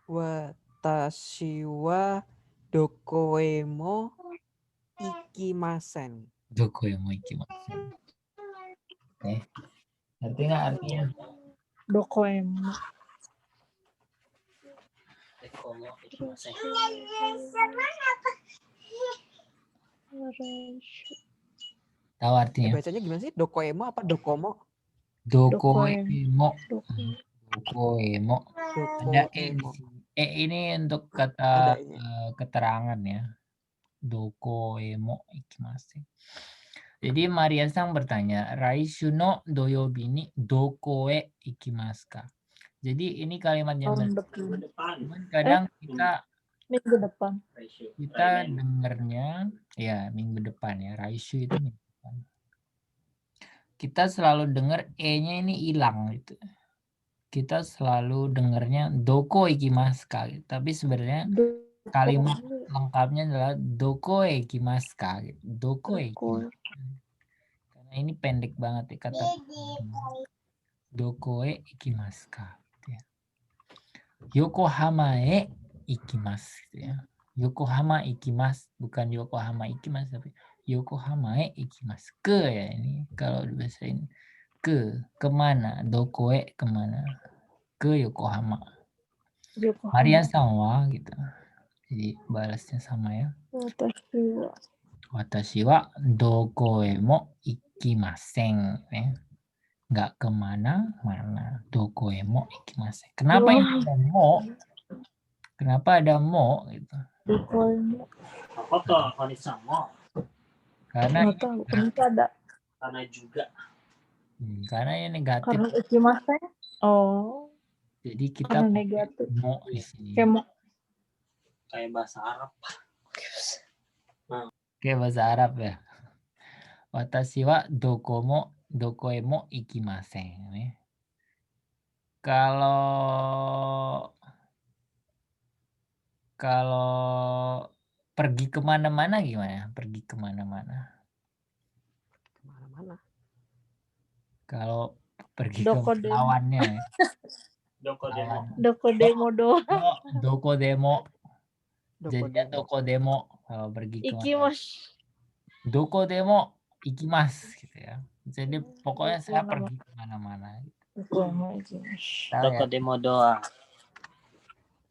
S2: Watashi wa doko e mo ikimasen.
S1: Doko yang mau ikimasen. Ngerti nggak artinya?
S3: Dokoemo.
S1: Tahu artinya?
S2: Bacanya gimana sih? Dokoemo apa dokomo?
S1: Dokoemo. Dokoemo. Ada e di
S2: Dokoemo.
S1: sini. Ini untuk kata
S2: Ada E-nya.
S1: keterangan ya. Dokoemo ikimasu. Jadi Maria Sang bertanya, Raishu no doyobi ni dokoe ikimasu ka? Jadi ini kalimat yang kadang
S3: Minggu depan.
S1: kita dengarnya ya minggu depan ya. Raishu itu minggu depan. Kita selalu dengar e-nya ini hilang gitu. Kita selalu dengarnya doko ikimasu ka, tapi sebenarnya kalimat lengkapnya adalah doko ikimasu ka gitu. Doko ikimasu. Karena ini pendek banget ya kata doko ikimasu ka gitu ya. Yokohama ikimasu gitu ya. Yokohama ikimasu, bukan Yokohama ikimasu tapi Yokohama ikimasu ke ya ini kalau bahasa ini ke kemana, dokoe kemana, ke Yokohama. Maria sama gitu. Jadi balasnya sama ya. Watashi wa dokoe mo ikimasen ya. Nggak kemana-mana. Dokoe mo ikimasen. Kenapa ini ada mo? Kenapa ada mo gitu?
S4: Apa tuh Vanessa mo?
S1: Karena
S3: ada.
S4: Karena juga.
S1: Karena ini negatif.
S3: Karena ikimasen. Oh.
S1: Jadi kita
S3: negatif.
S1: Mo di sini.
S4: Kayak bahasa Arab.
S1: Kayak bahasa Arab ya. Watashi wa dokoe mo ikimasen. Kalau pergi kemana-mana gimana? Pergi kemana-mana.
S2: Kemana-mana.
S1: Kalau pergi ke
S3: Dokodemo.
S1: lawannya.
S4: Doko demo.
S1: Lawan.
S3: Dokodemo doang.
S1: Dokodemo. Jadinya
S2: Dokodemo.
S1: dokodemo kalau pergi kemana.
S3: Ikimasu.
S1: Dokodemo ikimasu gitu ya. Jadi pokoknya saya
S3: Kemana-mana.
S1: pergi kemana-mana.
S3: Dokodemo ikimasu.
S1: Tahu
S4: Doko
S1: ya
S4: demo doa.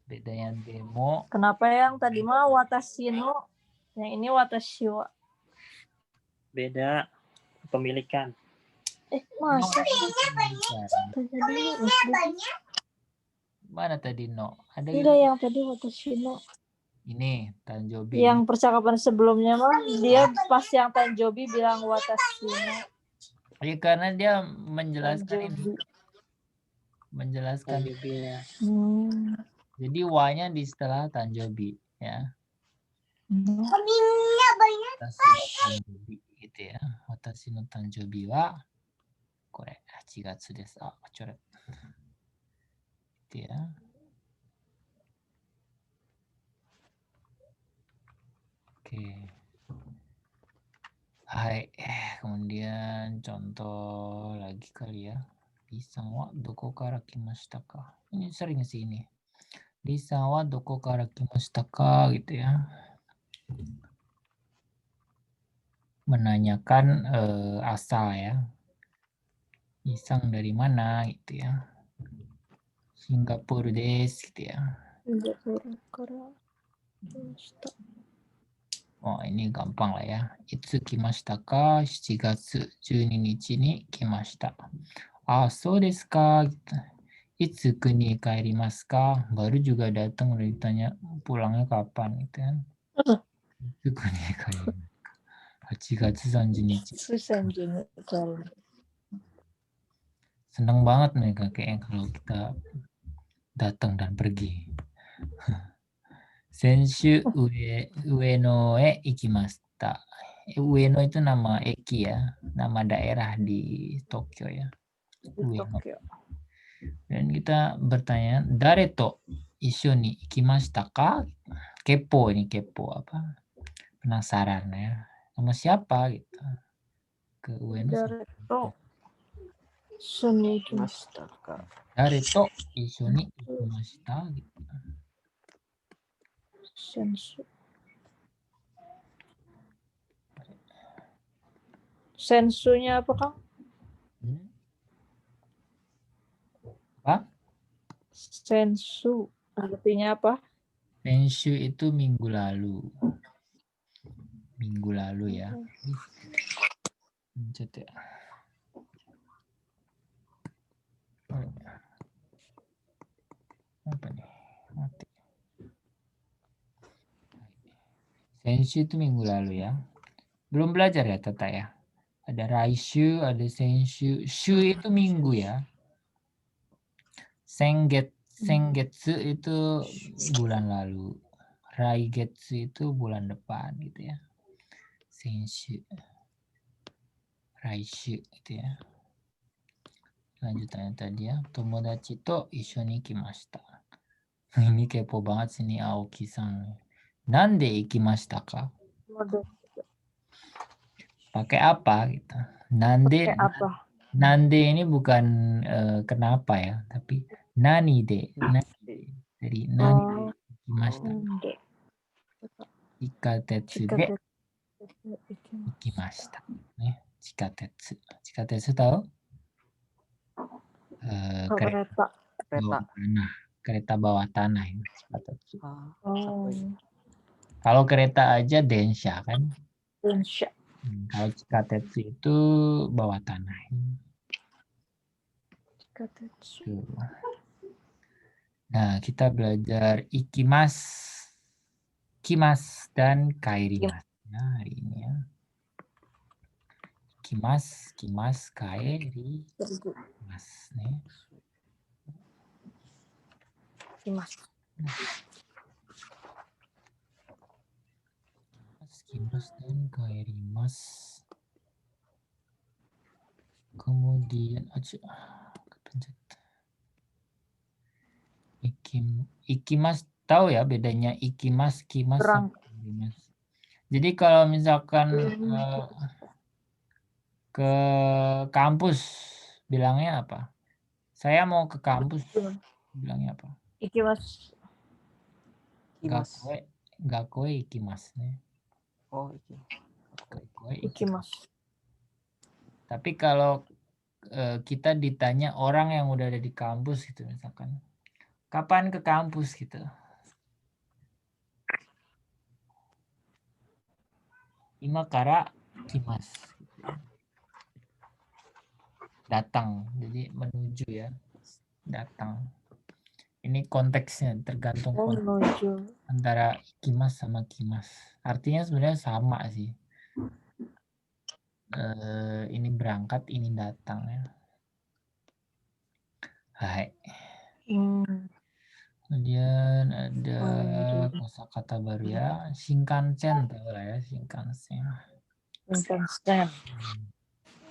S1: bedanya demo.
S3: Kenapa yang tadi mah watashi no, yang ini watashi wa?
S4: Beda kepemilikan.
S3: Masa sih?
S1: Mana tadi no? Ada gitu?
S3: Enggak, yang tadi watashi no.
S1: Ini Tanjobi.
S3: Yang percakapan sebelumnya mah dia pas yang Tanjobi bilang watashi no.
S1: Ya, karena dia menjelaskan ini.
S3: Tanjobi.
S1: Menjelaskan.
S4: Tanjobinya.
S1: Jadi wa-nya di setelah Tanjobi ya. Watashi no Tanjobi gitu ya. Watashi no Tanjobi wa kore 8 月です. Ah, coret. Gitu ya. Oke. Hai, kemudian contoh lagi kali ya. Risan wa doko kara kimashita ka? Ini sering sih ini. Risan wa doko kara kimashita ka gitu ya. Menanyakan asal ya. Isang dari mana gitu ya. Singapura desu gitu ya. Oh, ini gampang lah ya. Itsu kimashita ka? 7 月12日に来ました. Ah, so desu ka? Gitu. Itsu kuni kaerimasu ka? Baru juga datang udah ditanya pulangnya kapan gitu kan. Itsu kuni kaerimasu ka? 8 月30日.
S3: Susah juga.
S1: Senang banget mereka kayaknya kalau kita datang dan pergi. Senshu Ueno e ikimashita. Ueno itu nama eki ya, nama daerah di Tokyo ya. Ueno. Dan kita bertanya, dare to issho ni ikimashita ka? Kepo ini, kepo apa? Penasaran ya. Sama siapa gitu. Ke Ueno.
S3: Suni
S2: Mastaka.
S1: Dare to issho ni ikimashita gitu.
S3: sensu. Sensunya apa, Kang?
S1: Apa?
S3: Sensu. Artinya apa?
S1: Senshu itu minggu lalu. Minggu lalu ya. Pencet ya. Apa nih? Mati. Senshu itu minggu lalu ya. Belum belajar ya Tata ya. Ada raishu, ada senshu. Shu itu minggu ya. Sengetsu itu bulan lalu. Raigetsu itu bulan depan gitu ya. Senshu. Raishu gitu ya. Lanjutannya tadi ya. Tomodachi to issho ni ikimashita. Ini kepo banget sini Aoki-san. Nande ikimashita ka? Pakai apa gitu. Nande.
S3: Pakai apa?
S1: Nande ini bukan kenapa ya, tapi nani de. Nani. Dari nani de ikimashita. Chikatetsu de ikimashita. Chikatetsu. Chikatetsu tahu?
S3: Kereta.
S1: Bawah tanah. Kereta bawah tanah ini. Chikatetsu.
S3: Oh.
S1: Kalau kereta aja densha kan.
S3: Densha.
S1: Kalau chikatetsu itu bawah tanah.
S3: Chikatetsu.
S1: Nah, kita belajar ikimas, kimas, dan kaerimas. Nah, hari ini ya. Kimas, kimas, kaerimas. Nih.
S3: Kimas.
S1: Kimas dan kaerimas. Kemudian aja kepencet. Ikimas tahu ya bedanya ikimas, kimas sama
S3: Berangkat.
S1: ikimas. Jadi kalau misalkan ke kampus bilangnya apa? Saya mau ke kampus bilangnya apa?
S3: Ikimas.
S2: Kimas.
S1: Gakoe ikimas nih.
S2: Oh, iki.
S1: Gakoe ikimas.
S3: Ikimas.
S1: Tapi kalau kita ditanya orang yang udah ada di kampus gitu misalkan, kapan ke kampus gitu? Ima kara kimas. Datang, jadi menuju ya, datang. Ini konteksnya tergantung
S3: Oh,
S1: konteks
S3: menuju.
S1: antara ikimas sama kimas. Artinya sebenarnya sama sih. Ini berangkat, ini datang ya. Hai. Kemudian ada kosakata baru ya, Shinkansen tahu lah ya, Shinkansen.
S3: Shinkansen.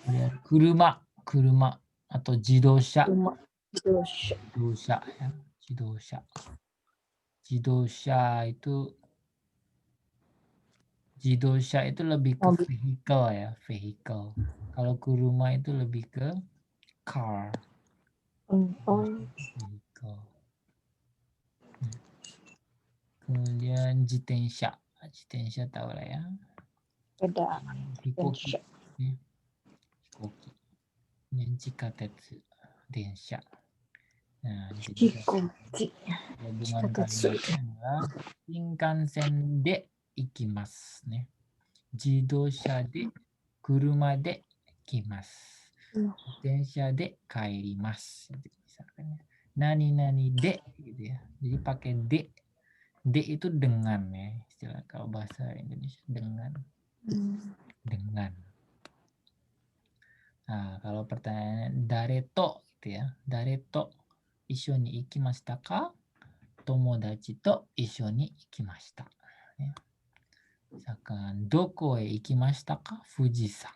S1: Kemudian kuruma atau jidosha.
S3: Jidosha.
S1: Jidosha ya, jidosha. Jidosha itu lebih ke vehicle ya, vehicle. Kalau kuruma itu lebih ke car. Vehicle. Kemudian jitensha. Jitensha tahu lah ya.
S3: Beda.
S1: Hikoki. Hikoki. Kemudian chikatetsu. Densha. Nah, jadi
S3: Hikoki.
S1: gabungan kalimatnya adalah Shinkansen de ikimasu. Nih. Jidosha de kuruma de ikimasu. Densha de kaerimasu. Misalkan ya. Nani de gitu ya. Jadi pakai de. De itu dengan ya, istilah kalau bahasa Indonesia dengan. Dengan. Nah, kalau pertanyaannya dareto gitu ya. Dareto issho ni ikimashita ka? Tomodachi to issho ni ikimashita. Ya. Misalkan doko e ikimashita ka? Fujisan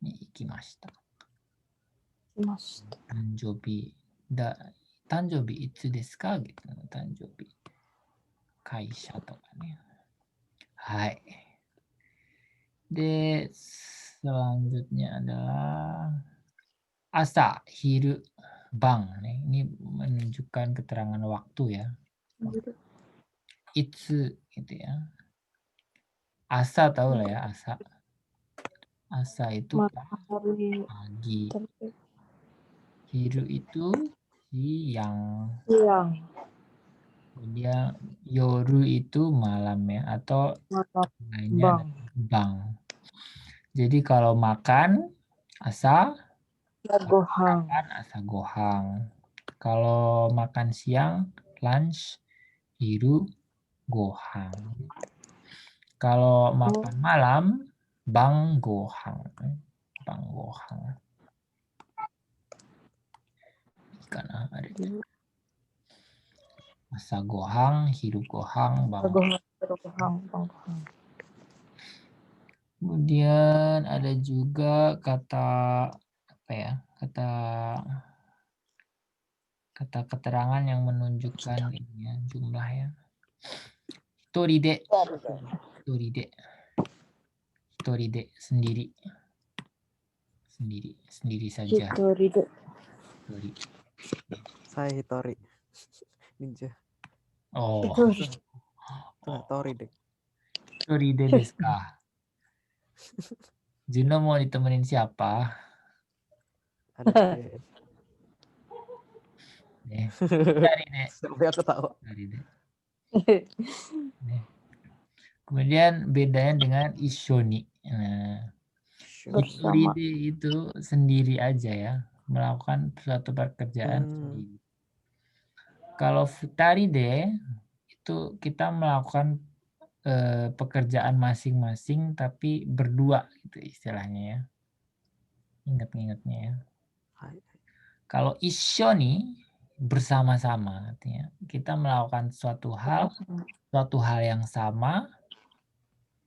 S1: ni ikimashita. Tanjobi itsu desu ka? Gitu. Tanjobi. Kaisha to ka ne. Hai. De, selanjutnya adalah asa, hiru, bang. Ini menunjukkan keterangan waktu ya. Itsu gitu ya. Asa tahu lah ya, asa. Asa itu pagi. Hiru itu siang. Kemudian yoru itu malam ya, atau lainnya bang. Jadi kalau makan asa, makan asa gohang. Kalau makan siang, lunch, hiru, gohang. Kalau makan malam, bang gohang. Bang gohang. Karena ada asa gohang, hiru gohang, bang gohang. Kemudian ada juga kata apa ya? Kata keterangan yang menunjukkan ini ya, jumlah ya. Hitoride. Hitoride sendiri. Sendiri saja. Hitori.
S2: Saya Hitori. Ninja.
S1: Oh.
S2: Tori deh.
S1: Hitoride desu ka? Juno mau ditemenin siapa?
S2: Ada deh.
S1: Dari deh.
S2: Sampai aku tahu.
S1: Dari deh. Kemudian bedanya dengan ishoni. Nah, hitoride itu sendiri aja ya, melakukan suatu pekerjaan sendiri. Kalau futaride itu kita melakukan pekerjaan masing-masing tapi berdua gitu istilahnya ya. Ingat-ingatnya ya. Kalau ishoni bersama-sama artinya kita melakukan suatu hal yang sama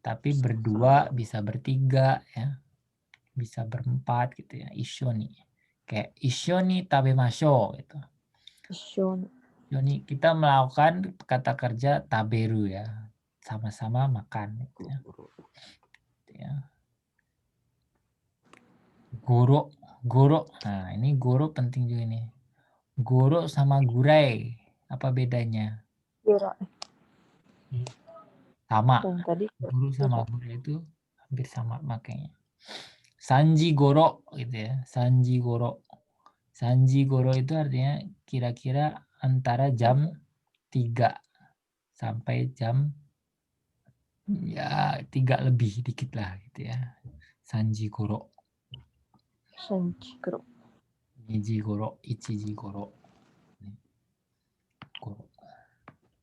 S1: tapi berdua, bisa bertiga ya. Bisa berempat gitu ya. Ishoni. Kayak ishoni tabemashou gitu. Joni, kita melakukan kata kerja taberu ya. Sama-sama makan. Gitu ya.
S2: Guru.
S1: Gitu ya. Goro. Goro. Nah, ini goro penting juga nih. Goro sama gurai. Apa bedanya?
S3: Kira.
S1: Sama.
S3: Dan tadi
S1: Guru sama
S3: kira.
S1: gurai itu hampir sama makanya. Sanji goro gitu ya. Sanji goro. Sanji goro itu artinya kira-kira antara jam 3 sampai jam ya 3 lebih dikit lah gitu ya. Sanji goro.
S3: Sanji goro.
S1: Niji goro, ichiji goro. Goro.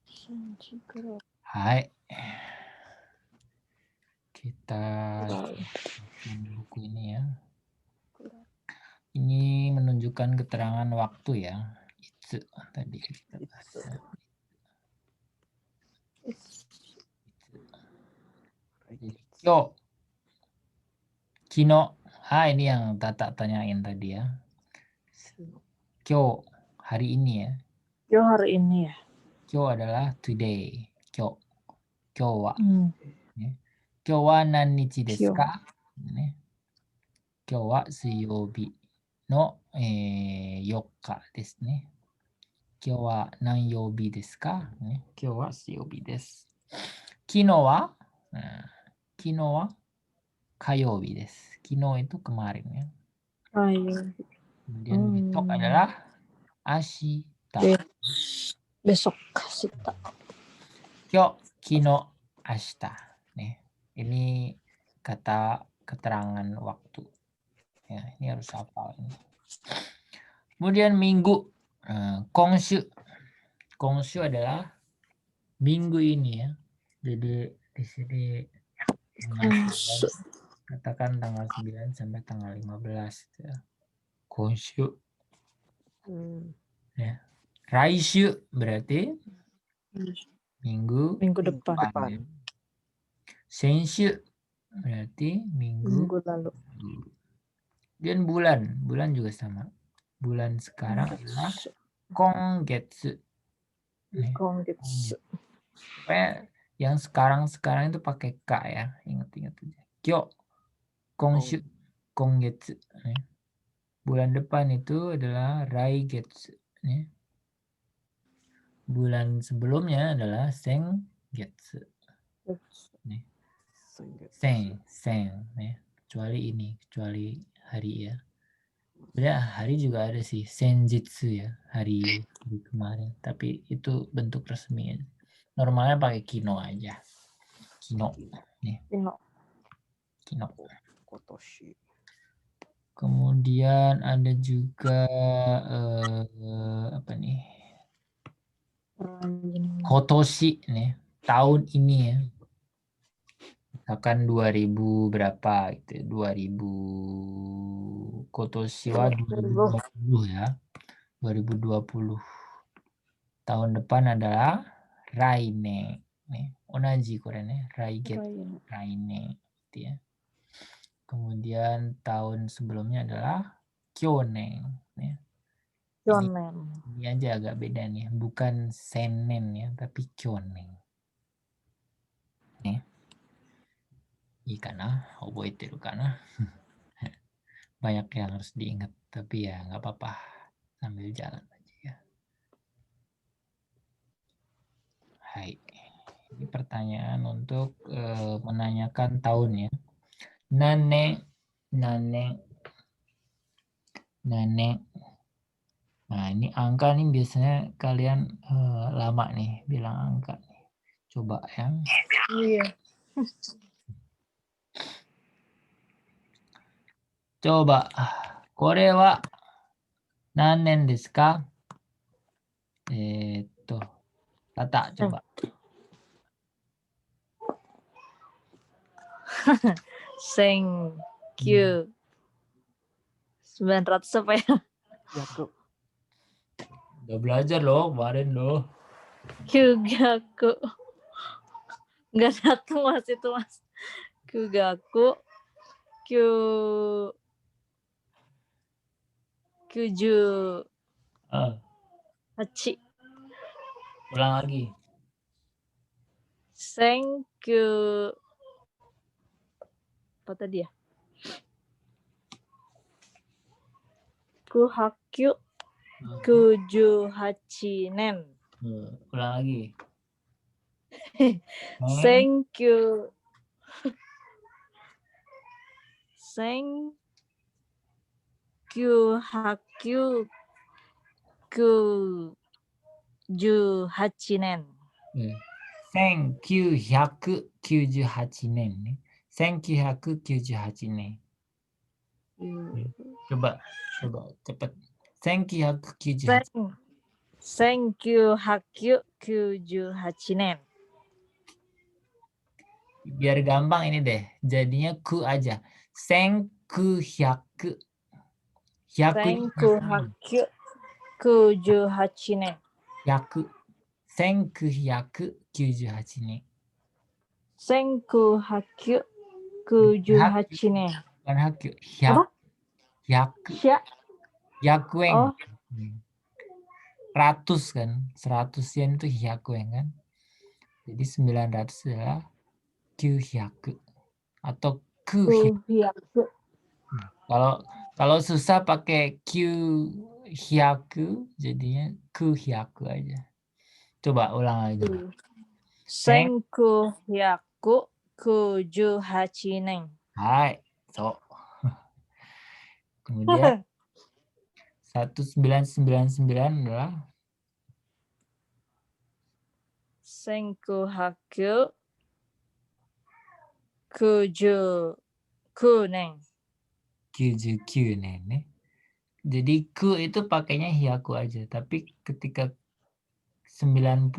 S3: Sanji goro.
S1: Hai. Kita lihat buku ini ya. Ini menunjukkan keterangan waktu ya. Itsu tadi kita bahas. Yo. Kino. Ini yang Tata tanyain tadi ya. Kyo, hari ini ya.
S3: Yo hari ini ya.
S1: Kyo adalah today. Kyo. Kyo wa.
S3: Hmm.
S1: Kyo wa nannichi desu
S3: Kyo.
S1: ka? Kyo wa suiyoubi no 4日ですね。今日は何曜日ですか？ね、今日は水曜日です。昨日は、昨日は火曜日です。昨日itu kemarin ya.
S3: Ayo.
S1: Kemudian besok adalah ashita.
S3: Besok ashita.
S1: Kyo, kino, ashita. Nih, ini kata keterangan waktu. Ya, ini harus hafal ini. Kemudian minggu, kongshu. Kongshu adalah minggu ini ya. Jadi di sini katakan tanggal 9 sampai tanggal 15 ya. Konshu. Ya. Raishu berarti minggu
S3: depan.
S1: ya. Senshu berarti minggu
S3: lalu.
S1: Dan bulan juga sama. Bulan sekarang adalah Kongetsu.
S3: Kongetsu.
S1: Supaya yang sekarang itu pakai K ya. Ingat-ingat aja. Kyo, Konshu, Kongetsu. Bulan depan itu adalah Raigetsu. Bulan sebelumnya adalah Sengetsu. Sen. Kecuali hari ya. Beda hari juga ada sih, Senjitsu ya, hari kemarin. Tapi itu bentuk resmi. Normalnya pakai kino aja. Kino. Nih. Kino.
S2: Kotoshi.
S1: Kemudian ada juga apa nih? Kotoshi nih, tahun ini ya. Misalkan 2000 berapa gitu. 2000 Kotoshi wa 2020 ya. 2020. Tahun depan adalah Raine. Nih, onaji kore nih, Raine gitu ya. Kemudian tahun sebelumnya adalah Kyonen. Ya. Ini aja agak beda nih, bukan Senen ya, tapi Kyonen. Nih. Ikana, oboiteru kana. Banyak yang harus diingat, tapi ya nggak apa-apa, sambil jalan aja ya. Hai. Ini pertanyaan untuk menanyakan tahun ya. Nane. Nah, ini angka nih biasanya kalian lama nih bilang angka nih. Coba ya.
S3: Iya.
S1: Coba. Kore wa nannen desu ka? Tata coba.
S3: Senkyu. 900 apa ya?
S2: Yaku.
S1: Udah belajar loh kemarin loh.
S3: Kyugaku. Nggak datang mas itu mas. Kyugaku. Kyuju. Hachi.
S1: Ulang lagi.
S3: Senkyu. Apa tadi ya? Kuhakyu 78 nen.
S1: Ulang lagi.
S3: Senkyu. Hakyu 98 nen.
S1: 1998年ね。1998年。Coba cepat. 1998.
S3: 1998 nen.
S1: Biar gampang ini deh. Jadinya ku aja. 1900.
S3: 1998nen.
S1: 1998年。
S3: 1998nen.
S1: Bukan hakyu.
S3: Apa?
S1: 100. 100 yen.
S3: Oh,
S1: 100 kan. 100 yen itu 100 yen kan. Jadi 900 adalah 900 atau 900.
S3: kuhyaku.
S1: Kalau susah pakai 900 jadinya 900 aja. Coba ulang lagi.
S3: 1998nen.
S1: Hai. So. Kemudian 1999 adalah
S3: 1999nen.
S1: 99 nen. Jadi ku itu pakainya hyaku aja. Tapi ketika 99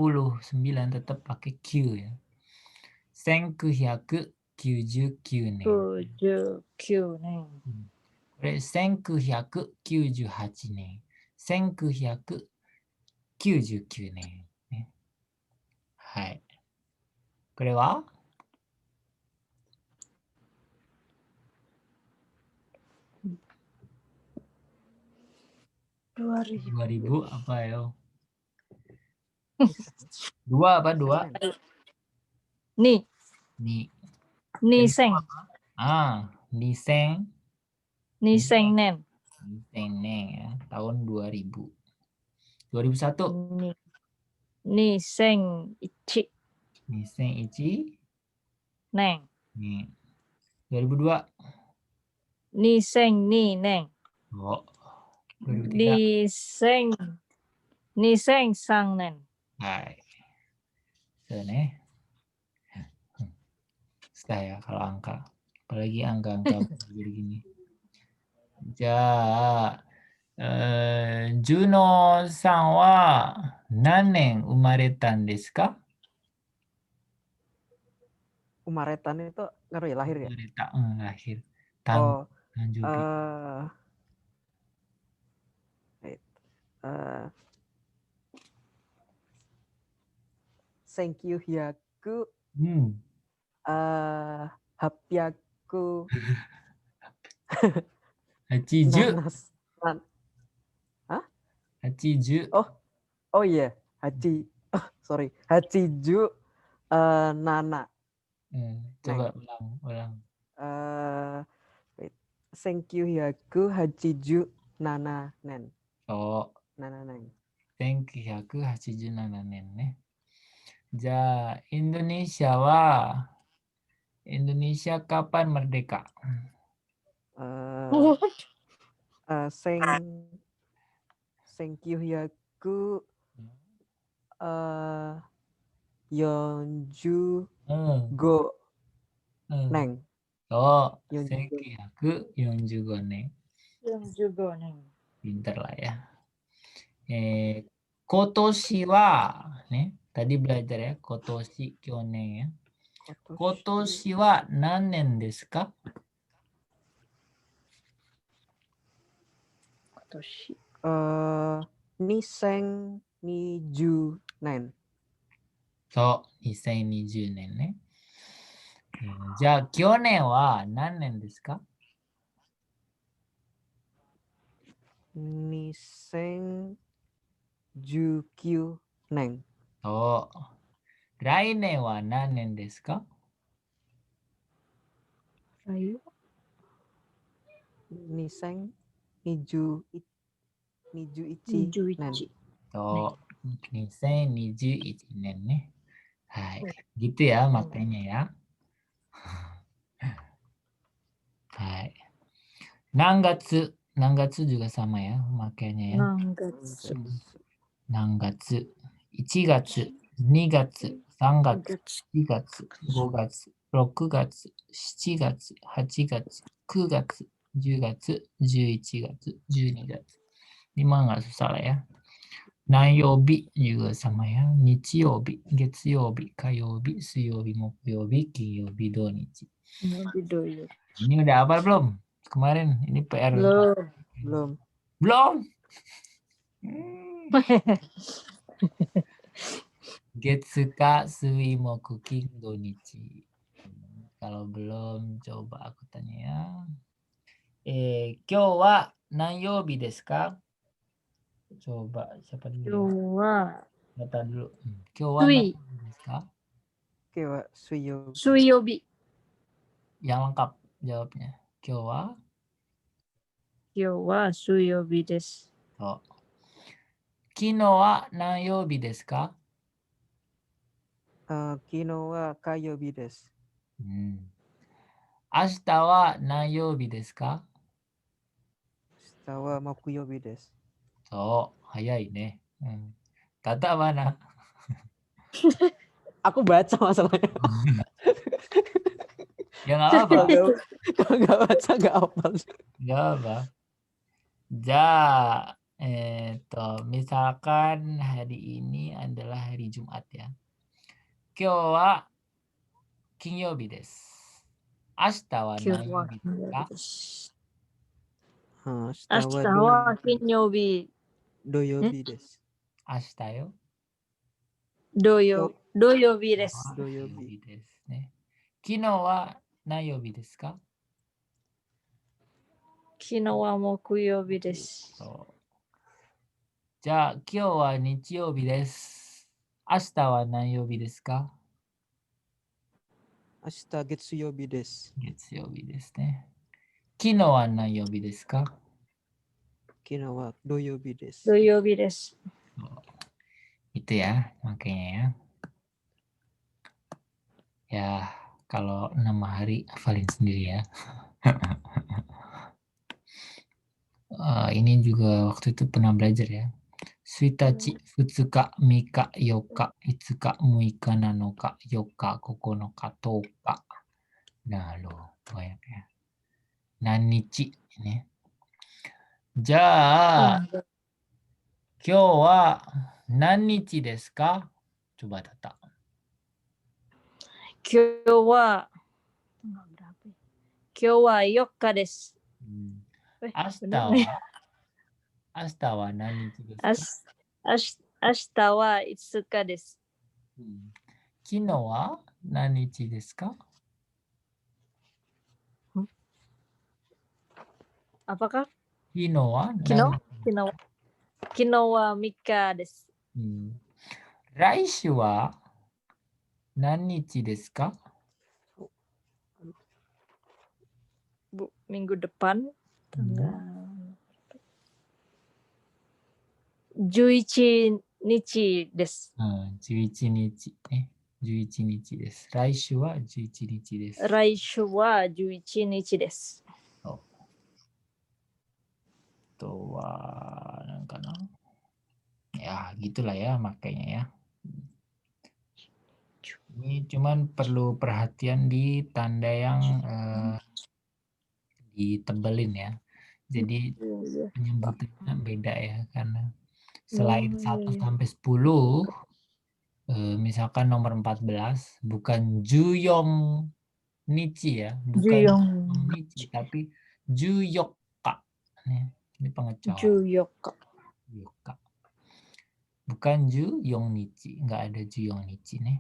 S1: tetap pakai Q ya. 1999年。
S3: 99nen.
S1: これ1998年。1999年、ね。はい。これは2000 apa yo? Dua apa? Dua?
S3: Ni.
S1: Ni.
S3: Niseng.
S1: Niseng.
S3: Niseng nen.
S1: Niseng nen ya. Tahun 2000. 2001.
S3: Niseng ichi
S1: Niseng ichi.
S3: nen.
S1: Nih. 2002.
S3: Niseng ni nen.
S1: Oh. 2003.
S3: Niseng sang nen.
S1: Hai. So nih. Susah ya kalau angka. Apalagi angka-angka begini. Ja, Juno-san wa nanen umaretan desu ka?
S2: Umaretan itu ngaruh ya lahir ya?
S1: Umareta, lahir.
S2: Oh,
S1: Tanjubi.
S2: Thank you hyaku. 800
S1: 80.
S2: nanas. Hah?
S1: 80.
S2: Oh iya, sorry. 80 nana.
S1: Coba ulang.
S2: Wait. Thank you hyaku 80 nana nen.
S1: Oh.
S2: Nana nen.
S1: 1987年ね。じゃあ、インドネシアは、Indonesia kapan merdeka?
S2: Thank you hyaku 45 nen.
S1: Oh, 1945年。
S3: 45nen.
S1: Pinter lah ya. Kotoshi wa, nih, tadi belajar ya, kotoshi kyonen ya. Kotoshi wa nanen desu ka?
S3: Kotoshi.
S2: 2020年。
S1: そう、2020年ね。じゃあ、去年は何年ですか？
S2: 2019年。
S1: と、来年は何年ですか？
S3: Rayu.
S2: Niseng Niju Ichi Nen.
S3: Juichi.
S1: と、2021年ね。はい。Gitu ya makanya ya. Hai. Nangatsu. Nangatsu juga sama ya makanya ya.
S3: Nangatsu.
S1: Nangatsu. 1月、2月、3月、
S3: Gatsu.
S1: 4月、5月、6月、7月、8月、9月、10月、11月、12月. Ini mah nggak susah lah ya. Nanyobi juga sama ya. Nichiyobi, getsuyobi, kayobi, suyobi, mokuyobi, kinyobi, donichi.
S3: Nobidoyo.
S1: Ini udah hafal belum? Kemarin ini PR.
S3: Belum.
S2: Belum.
S1: Getsuka, sui, moku, king, donichi. Kalau belum, coba aku tanya ya. Kyou wa nanyobi desu ka? Coba siapa dulu ya?
S3: Kyowa.
S1: Kata dulu. Kyou wa
S3: Sui.
S1: nanyobi desu ka?
S2: Kewa Suyo.
S3: Suiyobi.
S1: Yang lengkap jawabnya. Kyou wa?
S3: Kyowa suiyobi desu.
S1: Oh. Kino wa nanyobi desu ka?
S2: Kino wa Kayobi desu.
S1: Ashita wa nanyobi desu ka?
S2: Shita wa Mokuyobi desu.
S1: So, hayai ne. Tata mana?
S2: Aku baca masalahnya.
S1: Ya nggak apa.
S2: Kalau nggak baca nggak hafal.
S1: Nggak apa. Ja, misalkan hari ini adalah hari Jumat ya. Kyou wa kinyoubi desu. Ashita wa
S3: Kyowa
S1: nanyobi desu ka?
S3: desu.
S2: Shita wa
S3: Ashita wa kinyobi.
S2: Doyobi desu.
S1: Ashita yo.
S3: Doyobi desu.
S2: Doyobi.
S1: Desu ne. Kino wa nanyobi desu ka?
S3: Kino wa mokuyobi desu.
S1: そう。じゃあ、今日は日曜日です。明日は何曜日ですか？
S2: Ashita Getsuyobi desu.
S1: 月曜日ですね。昨日は何曜日ですか？
S2: Kino wa Doyobi desu.
S3: Doyobi desu.
S1: Itu ya, makanya ya. Ya, kalau nama hari hafalin sendiri ya. Ini juga waktu itu pernah belajar ya. Suitachi, futsuka, mika, yoka, itsuka, muika, nanoka, yoka, kokonoka, toka. Nah, loh, banyak ya. Nanichi ini. Ja, 今日は何日ですか? Coba Tata.
S3: Kyowa. Kyowa 4日です。
S1: 明日は何日ですか?
S3: 明日は5日です。
S1: 昨日は何日ですか?
S3: Apakah?
S1: 昨日は
S3: 昨日は3日です。
S1: 来週は何日ですか?
S3: Minggu depan tanggal 11日です。
S1: 11日ね。11日です。来週は11日です。
S3: 来週は11日です。
S1: あとは、なんかな。Ya, gitulah ya makanya ya. Ini cuman perlu perhatian di tanda yang ditebelin ya. Jadi penyebutannya beda ya karena selain 1 sampai 10 misalkan nomor 14 bukan Juyong Nichi ya, bukan Juyong Nichi tapi Juyokka. Ini pengecualian.
S3: Juyokka.
S1: Bukan Juyong Nichi, enggak ada Juyong Nichi nih.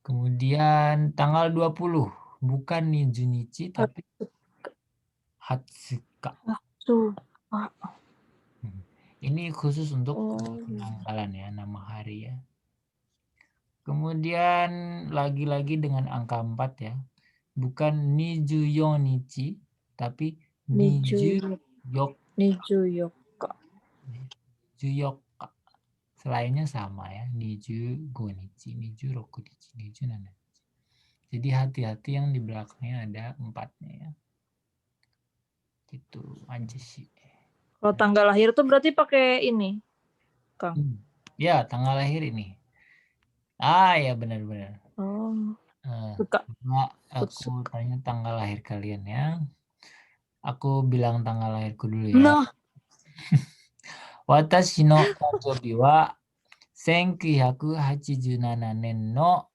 S1: Kemudian tanggal 20 bukan Nijunichi tapi Hatsuka. Ini khusus untuk penanggalan ya, nama hari ya. Kemudian lagi-lagi dengan angka 4 ya. Bukan nijuyon nichi, tapi
S3: Niju
S1: nijuyok.
S3: Nijuyok.
S1: Nijuyok. Selainnya sama ya. Niju gonichi, niju rokunichi, niju nananichi. Jadi hati-hati yang di belakangnya ada 4-nya ya. Gitu aja sih.
S3: Kalau tanggal lahir tuh berarti pakai ini, Kang.
S1: Ya, tanggal lahir ini. Ah, ya benar-benar.
S3: Oh,
S1: Eh,
S3: suka.
S1: aku tanya tanggal lahir kalian ya. Aku bilang tanggal lahirku dulu ya.
S3: Nah,
S1: Watashi no tanjobi wa 1987年の、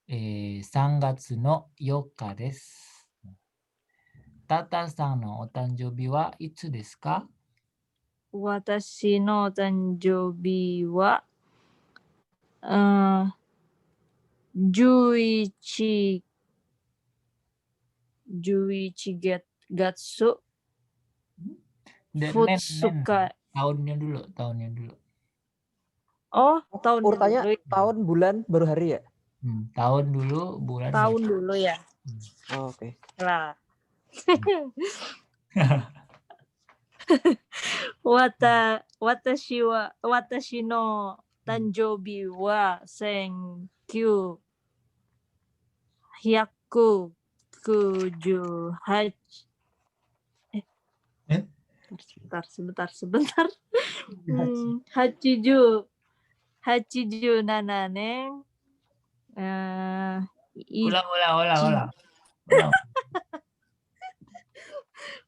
S1: 3月の4日です。タタさんのお誕生日はいつですか？
S3: 私の誕生日は、11月
S1: Nen,
S3: Futsuka.
S1: tahunnya dulu.
S3: Oh, tahun
S2: Urutannya
S3: dulu.
S2: tahun, bulan, baru hari ya?
S1: Tahun dulu, bulan.
S3: Tahun dulu ya.
S2: Oh, oke.
S3: Lah. Watashi no tanjobi wa 1998. Sebentar. 87 年。
S1: Ulang.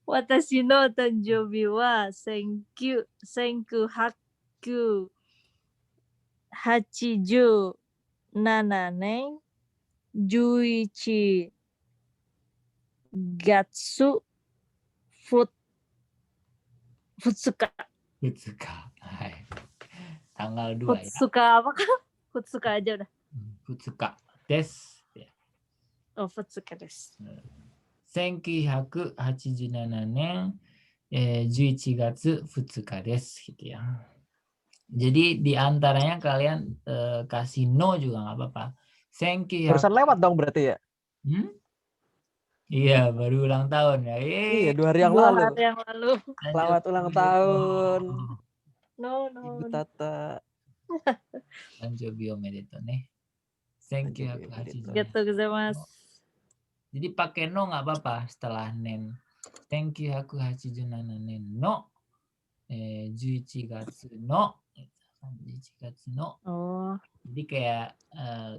S3: 私の誕生日は1987年11月2日。
S1: 2日. Hai. Tanggal 2 ya.
S3: 2日 apa kan? 2日 aja udah.
S1: 2日です。
S3: Oh, 2日です。
S1: 1987年、11月2日です gitu ya. Jadi di antaranya kalian kasih no juga nggak apa-apa.
S2: Barusan lewat dong berarti ya?
S1: Iya, baru ulang tahun ya.
S2: Iya, 2 hari yang
S3: 2
S2: lalu.
S3: hari yang lalu.
S2: Selamat ulang tahun.
S3: No.
S2: Ibu Tata.
S1: Tanjobi omedetou ne. 1987.
S3: Gitu gozaimasu.
S1: Jadi pakai no nggak apa-apa setelah nen. 1987年の、11月の 11月の.
S3: Oh.
S1: Jadi kayak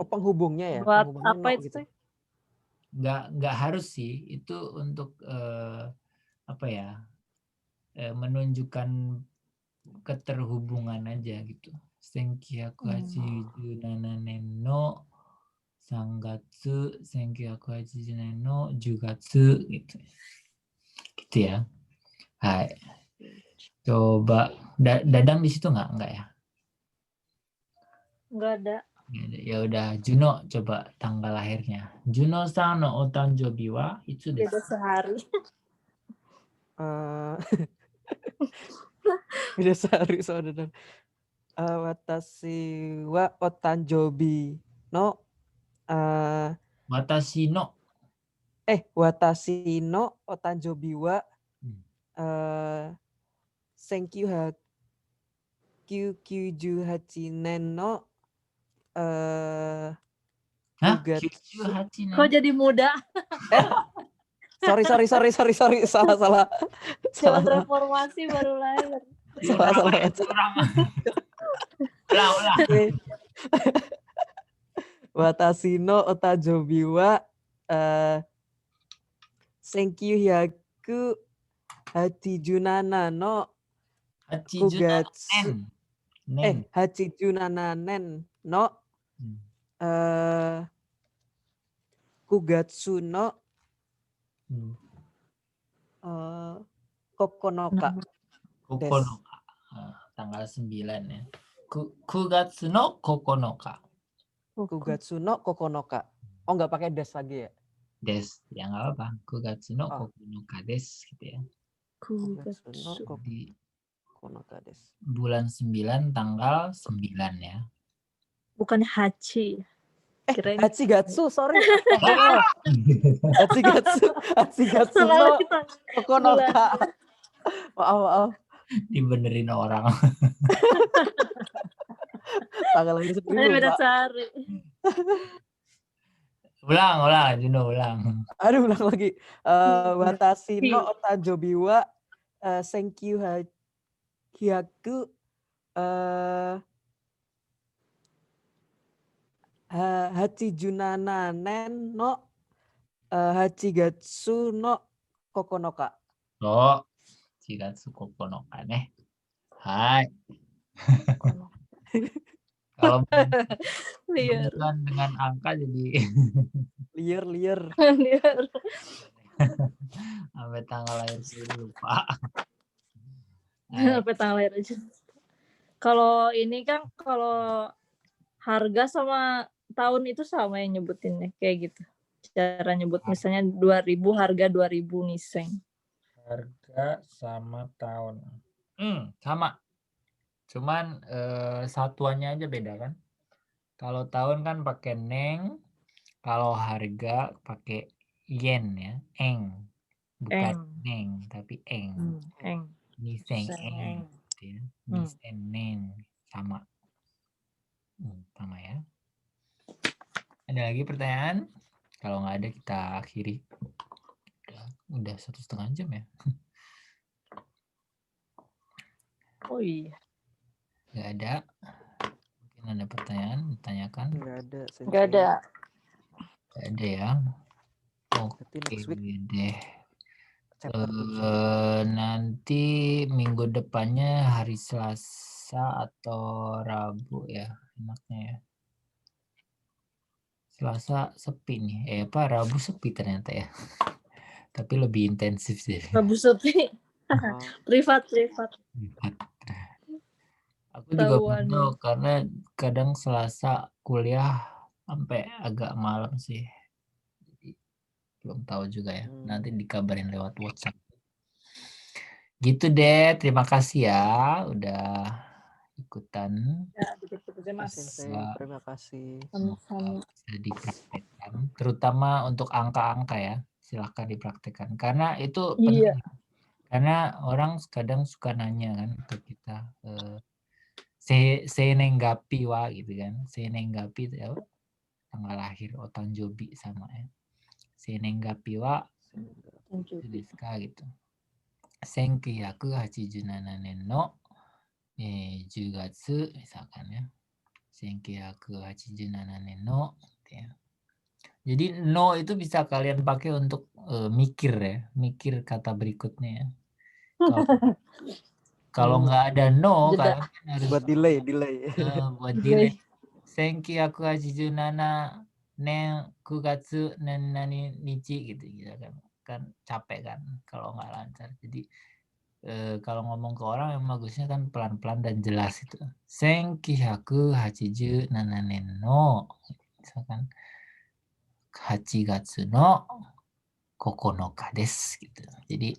S2: penghubungnya ya?
S3: Buat
S2: Penghubungnya
S3: apa
S2: no
S3: itu?
S2: gitu.
S1: Nggak harus sih, itu untuk apa ya, menunjukkan keterhubungan aja gitu. 1987年の3月 1987年の10月gitu ya. Hai. Coba Dadang di situ nggak ya?
S3: Nggak ada.
S1: Ya udah, Juno coba tanggal lahirnya. Juno san no otanjobi wa itsu desu?
S3: Beda sehari.
S2: Beda sehari soalnya. Watashi wa otanjobi no
S1: Watashi no
S2: otanjobi wa 1998年の
S1: Hah?
S2: 9
S1: 98
S3: Kok jadi muda?
S2: Sorry. Salah.
S3: Zaman reformasi baru lahir.
S2: Salah.
S1: Ulang.
S2: Watashi no otanjobi wa 1987の9月87年の9月の9日.
S1: Tanggal 9 ya. 9月の9日.
S2: 9月の9日. Oh, nggak pakai des lagi ya?
S1: Des, ya nggak apa-apa. 9月の9日ですgitu ya. Di bulan 9 tanggal 9 ya.
S3: Bukannya Hachi. Kirain
S2: Hachigatsu, sorry. Astagfirullah. Hachigatsu
S3: salah
S2: no
S3: kita.
S2: Kokonoka. Maaf.
S1: Dibenerin orang.
S2: Tanggal lahir sendiri
S3: Ini beda
S2: lupa.
S3: cari.
S1: Ulang, Juno, ulang.
S2: Aduh, ulang lagi. Watashi no otanjobi wa senkyu hyaku hachijunananen no hachigatsu no kokonoka.
S1: So, Shigatsu Kokonoka ne. Hai. Kalau
S3: Liar.
S1: bukan dengan angka jadi
S2: Liar.
S3: Liar.
S1: sampai tanggal lahir sendiri lupa.
S3: Sampai tanggal lahir aja. Kalau ini kan kalau harga sama tahun itu sama yang nyebutinnya kayak gitu. Cara nyebut misalnya 2000 harga 2000 niseng.
S1: Harga sama tahun. Sama. Cuman satuannya aja beda kan. Kalau tahun kan pakai neng, kalau harga pakai yen ya, eng. Bukan neng tapi eng.
S3: Eng.
S1: Niseng
S3: Niseng
S1: eng. Gitu ya. Niseng neng sama. Sama ya. Ada lagi pertanyaan? Kalau nggak ada kita akhiri. Udah 1,5 jam ya.
S3: Oh iya.
S1: Nggak ada. Mungkin ada pertanyaan ditanyakan.
S2: Nggak ada.
S3: Nggak ada.
S1: Nggak ada ya.
S2: Berarti
S1: Oke
S2: next week
S1: deh.
S2: chapter 7.
S1: Nanti minggu depannya hari Selasa atau Rabu ya enaknya ya. Selasa sepi nih. Rabu sepi ternyata ya. Tapi lebih intensif sih.
S3: Rabu sepi. Privat.
S1: Aku juga
S3: Tahuan.
S1: belum tahu karena kadang Selasa kuliah sampai agak malam sih. Jadi belum tahu juga ya. Nanti dikabarin lewat WhatsApp. Gitu deh. Terima kasih ya udah ikutan.
S3: Ya, terima
S2: Terima kasih.
S1: Bisa dipraktekkan, terutama untuk angka-angka ya. Silahkan dipraktekkan karena itu penting. Karena orang kadang suka nanya kan ke kita, senenggapi wa gitu kan. Senenggapi itu ya, tanggal lahir otanjobi sama ya. Senenggapi wa desu ka gitu. 1987年の10月 misalkan ya. 1987年のya. Jadi no itu bisa kalian pakai untuk mikir ya, mikir kata berikutnya ya. Kalau nggak ada no kalian harus
S2: buat delay.
S1: buat delay. 1987年9月何日gitu kan capek kan kalau nggak lancar. Jadi kalau ngomong ke orang yang bagusnya kan pelan-pelan dan jelas itu. 1987年の misalkan 8月の9日ですgitu. Jadi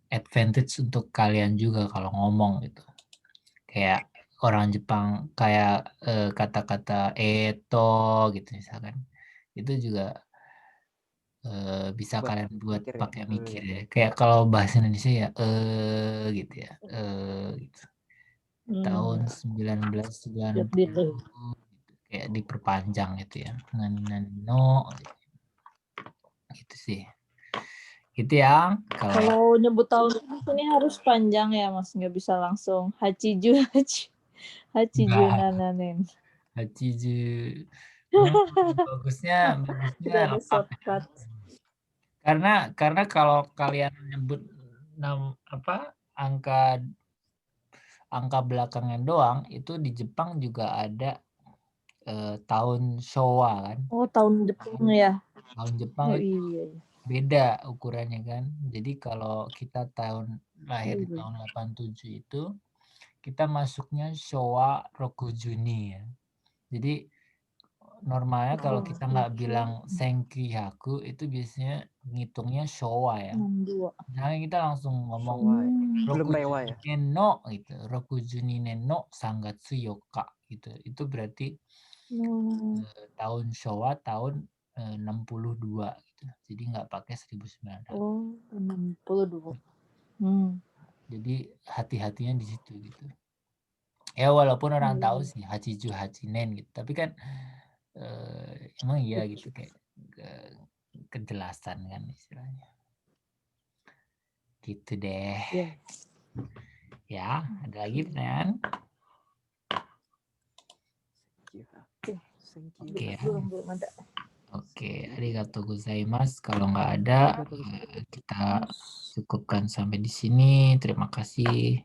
S1: advantage untuk kalian juga kalau ngomong gitu. Kayak orang Jepang kayak kata-kata eto gitu misalkan. Itu juga bisa kalian buat pakai mikir ya. Kayak kalau bahasa Indonesia ya gitu ya. Gitu. Tahun 1990 gitu. Kayak diperpanjang gitu ya. No gitu sih. Gitu ya.
S3: Kalau nyebut tahun ini harus panjang ya Mas, nggak bisa langsung Hachiju nananen.
S1: Hachiju. Bagusnya
S3: Ada shortcut.
S1: Karena kalau kalian nyebut angka belakangnya doang itu di Jepang juga ada tahun Showa kan.
S3: Oh, tahun Jepang ya.
S1: Tahun Jepang
S3: iya.
S1: Beda ukurannya kan. Jadi kalau kita lahir di tahun 87 itu kita masuknya Showa Rokujuni ya. Jadi normalnya kalau
S3: Oh,
S1: kita nggak
S3: oke.
S1: bilang senkrihaku itu biasanya ngitungnya Showa ya.
S3: 62.
S1: Misalnya kita langsung ngomong
S2: Showa ya.
S3: Hmm.
S2: Belum Rewa ya.
S1: Rokujuni no Sangatsu Yoka gitu. Itu berarti
S3: Oh.
S1: tahun Showa tahun 62 gitu. Jadi nggak pakai 1900.
S3: Oh, 62. Hmm.
S1: Jadi hati-hatinya di situ gitu. Ya walaupun orang
S3: Iya,
S1: tahu
S3: iya.
S1: sih Hachiju Hachinen gitu, tapi kan emang iya gitu kayak kejelasan kan istilahnya. Gitu deh.
S3: Iya.
S1: Ya, ada lagi pertanyaan?
S2: Thank you.
S1: Oke ya.
S3: Belum ada.
S1: Oke, arigatou gozaimasu. Kalau nggak ada, kita cukupkan sampai di sini. Terima kasih.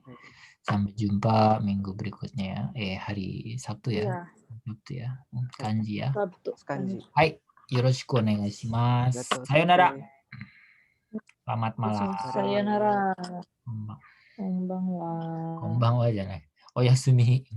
S1: Sampai jumpa minggu berikutnya ya. Hari Sabtu ya.
S3: Iya,
S1: Sabtu ya. Kanji ya.
S3: Sabtu.
S2: Kanji.
S1: Hai, yoroshiku onegaishimasu.
S2: Arigatou.
S1: Sayonara. Selamat malam.
S3: Sayonara.
S1: Konbanwa.
S3: Konbanwa.
S1: Konbanwa じゃない。おやすみ。